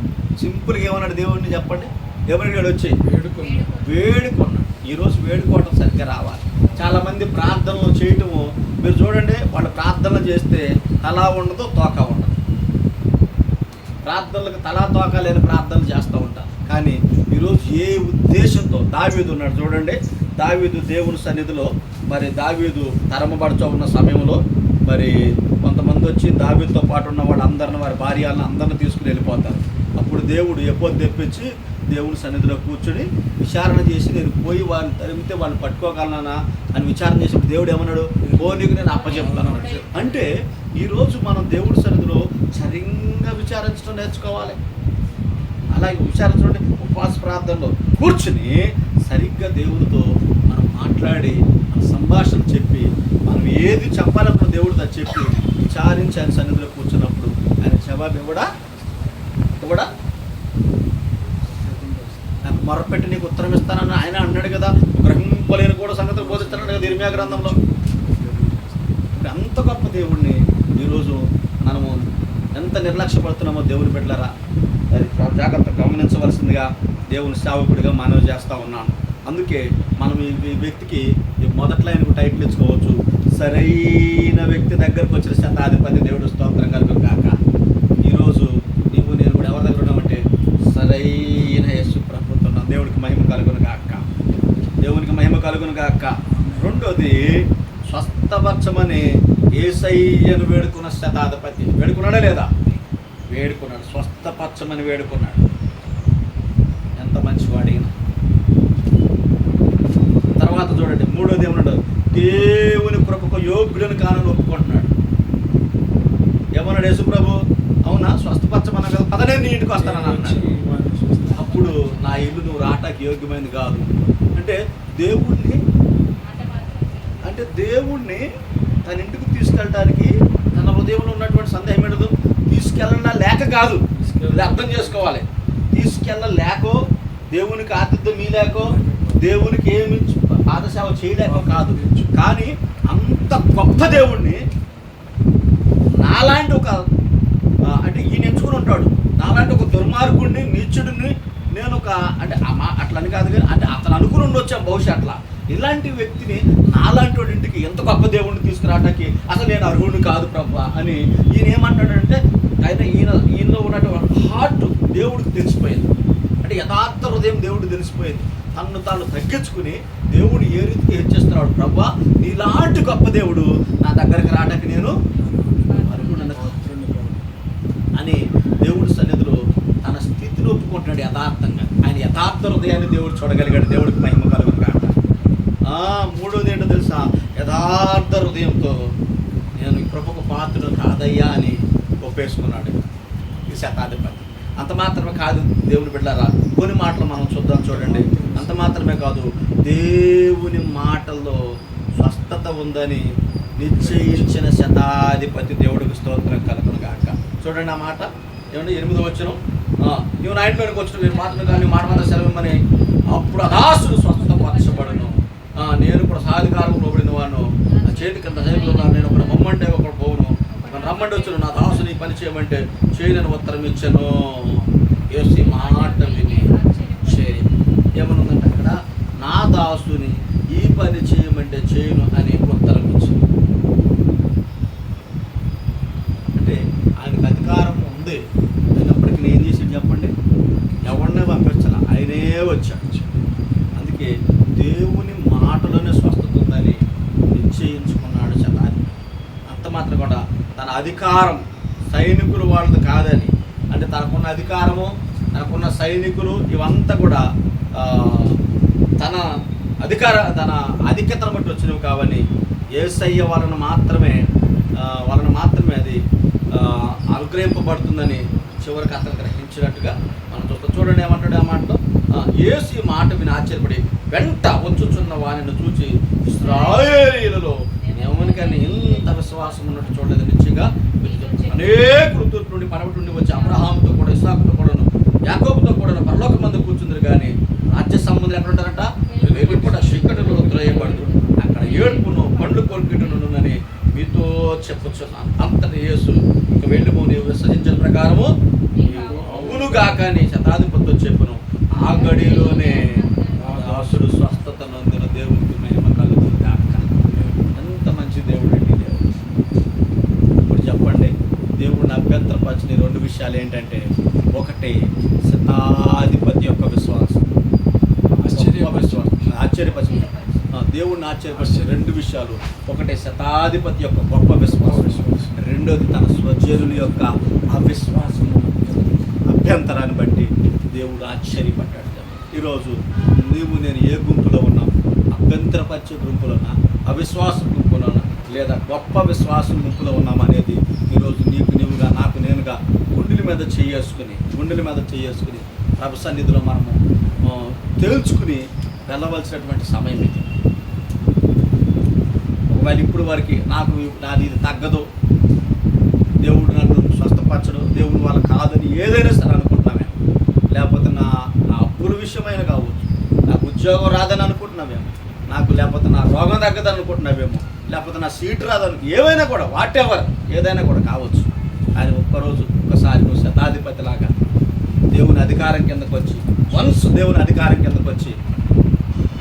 సింపుల్గా ఏమన్నాడు దేవుడిని చెప్పండి, ఎవరిని వచ్చి వేడుకున్నాడు. ఈరోజు వేడుకోవడం సరిగ్గా రావాలి. చాలామంది ప్రార్థనలు చేయటము మీరు చూడండి, వాళ్ళు ప్రార్థనలు చేస్తే తలా ఉండదు తోక ఉండదు. ప్రార్థనలకు తలా తోక లేని ప్రార్థనలు చేస్తూ ఉంటారు. కానీ ఈరోజు ఏ ఉద్దేశంతో దావీదు ఉన్నాడు చూడండి, దావీదు దేవుని సన్నిధిలో, మరి దావీదు తరమబడుచు ఉన్న సమయంలో మరి కొంతమంది వచ్చి దావీదుతో పాటు ఉన్న వాళ్ళందరిని, వారి భార్యలను అందరిని తీసుకుని వెళ్ళిపోతారు. అప్పుడు దేవుడు ఎప్పుడు తెప్పించి దేవుని సన్నిధిలో కూర్చొని విచారణ చేసి, నేను పోయి వాళ్ళని తరిమితే వాళ్ళని పట్టుకోగలనా అని విచారణ చేసినప్పుడు దేవుడు ఏమన్నాడు, నీకు నేను అప్పచెప్తాను. అంటే ఈరోజు మనం దేవుడి సన్నిధిలో సరిగ్గా విచారించడం నేర్చుకోవాలి. అలాగే విచారించండి, ఉపవాస ప్రార్థనలో కూర్చుని సరిగ్గా దేవుడితో మనం మాట్లాడి, మన సంభాషణ చెప్పి, మనం ఏది చెప్పాలనుకున్న దేవుడితో చెప్పి విచారించి ఆయన సన్నిధిలో కూర్చున్నప్పుడు ఆయన జవాబు ఇవ్వడా నాకు మొరపెట్టి నీకు ఉత్తరం ఇస్తానని ఆయన అన్నాడు కదా. గ్రహింపలేని కూడా సంగతులు బోధిస్తున్నాడు కదా ఇర్మీయా గ్రంథంలో. అంత గొప్ప దేవుడిని ఈరోజు మనము ఎంత నిర్లక్ష్యపడుతున్నామో దేవుని బిడ్డలారా, జాగ్రత్త గమనించవలసిందిగా దేవుని సేవకుడిగా మనవి చేస్తూ ఉన్నాను. అందుకే మనం ఈ వ్యక్తికి మొదటి లైన్కు టైటిల్ ఇచ్చుకోవచ్చు, సరైన వ్యక్తి దగ్గరకు వచ్చిన శతాధిపతి. దేవుడు స్తోత్రం కలుగును గాక. ఈరోజు నీవు నేను కూడా ఎవరి దగ్గర ఉన్నామంటే సరైన యేసు ప్రభుత్వం. దేవుడికి మహిమ కలుగును గాక, దేవునికి మహిమ కలుగును గాక. రెండోది, స్వస్థపరచమని యేసయ్యను వేడుకున్న శతాధిపతి వేడుకున్నాడా లేదా? వేడుకున్నాడు. స్వస్థపరచమని వేడుకున్నాడు. ఎంత మంచివాడిన. తర్వాత చూడండి, మూడోది ఏమన్నాడు, దేవుని కృపకు యోగ్యులను కానని ఒప్పుకుంటున్నాడు. ఏమన్నాడు యేసు ప్రభు, అవునా స్వస్థపరచమన్నా కదా, పదనే నీ ఇంటికి వస్తానని అన్నాడు. అప్పుడు నా ఇల్లు నువ్వు రావటానికి యోగ్యమైనది కాదు అంటే దేవుణ్ణి తన ఇంటికి తీసుకెళ్ళటానికి తన హృదయంలో ఉన్నటువంటి సందేహం ఏంటో, తీసుకెళ్ళడా లేక కాదు, ఇది అర్థం చేసుకోవాలి. తీసుకెళ్ళలేకో, దేవునికి ఆతిథ్యం మీలేకో, దేవునికి ఏమి పాదసేవ చేయలేకో కాదు. కానీ అంత గొప్ప దేవుణ్ణి నాలాంటి ఒక అంటే ఈయన ఎంచుకుని ఉంటాడు, నాలాంటి ఒక దుర్మార్గుడిని, నీచుడిని నేను ఒక అంటే అట్లని కాదు కానీ అంటే అతను అనుకుని ఉండొచ్చాం బహుశా అట్లా. ఇలాంటి వ్యక్తిని నాలాంటి వాడి ఇంటికి ఎంత గొప్ప దేవుడిని తీసుకురావడానికి అసలు నేను అర్హుడిని కాదు ప్రభు అని ఈయన ఏమంటాడంటే, ఈయనలో ఉన్నటువంటి హార్ట్ దేవుడికి తెలిసిపోయింది. అంటే యథార్థ హృదయం దేవుడికి తెలిసిపోయింది. తను తాను తగ్గించుకుని దేవుడు ఏ రీతికి హెచ్చిస్తున్నాడు, ప్రభు నీలాంటి గొప్ప దేవుడు నా దగ్గరికి రావడానికి నేను అని దేవుడి సన్నిధిలో తన స్థితిని ఒప్పుకుంటున్నాడు యథార్థంగా. ఆయన యథార్థ హృదయాన్ని దేవుడు చూడగలిగాడు. దేవుడికి మహిమ కలుగును గాక. మూడోది ఏంటో తెలుసా, యథార్థ హృదయంతో నేను ఈ కృపకు పాత్రుడు కాదయ్యా అని ఒప్పేసుకున్నాడు ఈ శతాధిపతి. అంత మాత్రమే కాదు దేవుని బిడ్డలారా, కొన్ని మాటలు మనం చూద్దాం చూడండి. అంత మాత్రమే కాదు, దేవుని మాటల్లో స్వస్థత ఉందని నిశ్చయించిన శతాధిపతి దేవుడికి స్తోత్రం కలుగును గాక. చూడండి ఆ మాట ఏమంటే 8వ వచనం, నీవు నా ఇంట్లోనికి వచ్చిన నేను మాటను కానీ మాట మీద సెలవిమ్మని అప్పుడు దాసుడు స్వస్థపరచబడును. నేను కూడా సాధికారంలో లోబడిన వాడు, నా చేతి కింద సైకిల్ ఉన్నాను, నేను ఒకటి మమ్మంటే ఒకటి పోవును, ఒక రమ్మంటే వచ్చాను, నా దాసుని పని చేయమంటే చేయనని ఉత్తరం ఇచ్చాను. యేసు మాట విని చేయి ఏమనుందంటే అక్కడ, నా దాసుని ఈ పని చేయమంటే చేయను అని ఉత్తరం ఇచ్చాను. అంటే ఆయనకు అధికారం ఉంది అయినప్పటికీ నేను చేసి చెప్పండి, ఎవరినే పంపించాల, ఆయనే వచ్చాడు. అందుకే దేవుని మాటలోనే స్వస్థత ఉందని అధికారం సైనికులు వాళ్ళది కాదని, అంటే తనకున్న అధికారము, తనకున్న సైనికులు ఇవంతా కూడా తన ఆధిక్యతను బట్టి వచ్చినవి కావని, యేసయ్య వాళ్ళను మాత్రమే అది అనుగ్రహింపబడుతుందని చివరికి అతను గ్రహించినట్టుగా మనం చూస్తాం. చూడండి ఏమంటాడు ఆ మాటలో, యేసు ఈ మాట విని ఆశ్చర్యపడి వెంట వచ్చుచున్న వారిని చూచి ఇశ్రాయేలీయులలో ఎవరికైనా ఇంత విశ్వాసం ఉన్నట్టు చూడలేదు. నిశ్చయంగా అనేకులు తూర్పు నుండి పడమటి నుండి వచ్చి అబ్రహాముతో కూడా, ఇస్సాకుతో కూడాను, యాకోబుతో కూడాను పరలోకమందు కూర్చుందరు. కానీ రాజ్య సంబంధులు ఎక్కడ ఉంటారంట? వెళ్ళి కూడా చీకటిలో త్రోయబడుతు అక్కడ ఏడుపును పండ్లు కొరికిటనునని మీతో చెప్పుచున్నాను. అంతటి యేసు ఇక వెళ్ళిపో, నీవు విసర్జించిన ప్రకారము అవునుగాక నీ శతాధిపతితో చెప్పును. ఆ గడిలోనే దాసుడు స్వస్థత నొందిన దేవుడికి మహిమ కలుగుగాక. ఎంత మంచి దేవుడు అండి దేవుడు. ఇప్పుడు చెప్పండి, దేవుడిని అభ్యంతరపరిచిన 2 విషయాలు ఏంటంటే, ఒకటి శతాధిపతి యొక్క విశ్వాసం, ఆశ్చర్యపరిచిన దేవుడిని ఆశ్చర్యపరిచే 2 విషయాలు. ఒకటి శతాధిపతి యొక్క గొప్ప విశ్వాసం, రెండోది తన స్వజనుల యొక్క అవిశ్వాసము, అభ్యంతరాన్ని బట్టి దేవుడు ఆశ్చర్యపడ్డాడు. ఈరోజు నీవు నేను ఏ గుంపులో ఉన్నాం? అభ్యంతరపరిచే గుంపులోనా, అవిశ్వాస గుంపులోనా, లేదా గొప్ప విశ్వాసం గుంపులో ఉన్నాం అనేది ఈరోజు నీకు నీవుగా, నాకు నేనుగా గుండెల మీద చేసుకుని ప్రభు సన్నిధిలో మనము తేల్చుకుని వెళ్ళవలసినటువంటి సమయం ఇది. ఒకవేళ ఇప్పుడు వరకు నాది ఇది తగ్గదు, దేవుడు నన్ను స్వస్థపరచడు, దేవుడు వాళ్ళ కాదని ఏదైనా సరే అనుకుంటున్నామేమో, లేకపోతే నా అప్పుల విషయమైన కావచ్చు, నాకు ఉద్యోగం రాదని అనుకుంటున్నామేమో, లేకపోతే నా రోగం తగ్గదని అనుకుంటున్నామేమో, లేకపోతే నా సీటు రాదని, ఏవైనా కూడా వాటెవర్ ఏదైనా కూడా కావచ్చు. కానీ ఒక్కసారి నువ్వు శతాధిపతిలాగా దేవుని అధికారం కిందకు వచ్చి, దేవుని అధికారం కిందకు వచ్చి,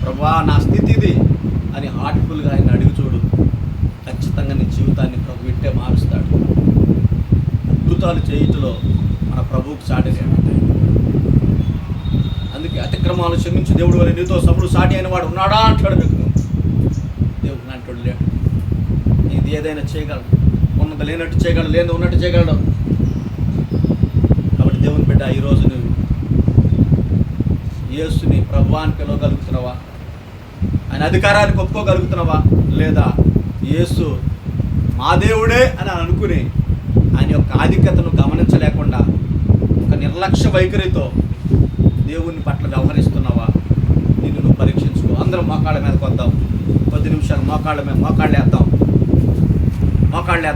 ప్రభువా నా స్థితి ఇది అని హార్ట్ఫుల్గా ఆయన అడిగి చూడు. ఖచ్చితంగా నీ జీవితాన్ని ప్రభు ఇట్టే మారుస్తాడు. అద్భుతాలు చేయటంలో మన ప్రభువుకు సాటి లేడు. అందుకే అతిక్రమాలు క్షమించి దేవుడు వల్ల నీతో సముడు సాటి అయిన వాడు ఉన్నాడా అంటాడు. దేవుడు అంటాడు లేడు. ఇది ఏదైనా చేయగలడు, ఉన్నది లేనట్టు చేయగలడు, లేని ఉన్నట్టు చేయగలడు. కాబట్టి దేవుని బిడ్డ, ఈరోజు నువ్వు యేసుని ప్రభువాన్ని పిలవగలుగుతున్నావా? ఆయన అధికారానికి ఒప్పుకోగలుగుతున్నావా? లేదా యేసు మా దేవుడే అని అనుకుని ఆయన యొక్క ఆధిక్యతను గమనించలేకుండా ఒక నిర్లక్ష్య వైఖరితో దేవుని పట్ల వ్యవహరిస్తున్నావా? నిన్ను నువ్వు పరీక్షించుకో. అందరం మోకాళ్ళ మీదకి వద్దాం. 10 నిమిషాలు మోకాళ్ళ వేద్దాం.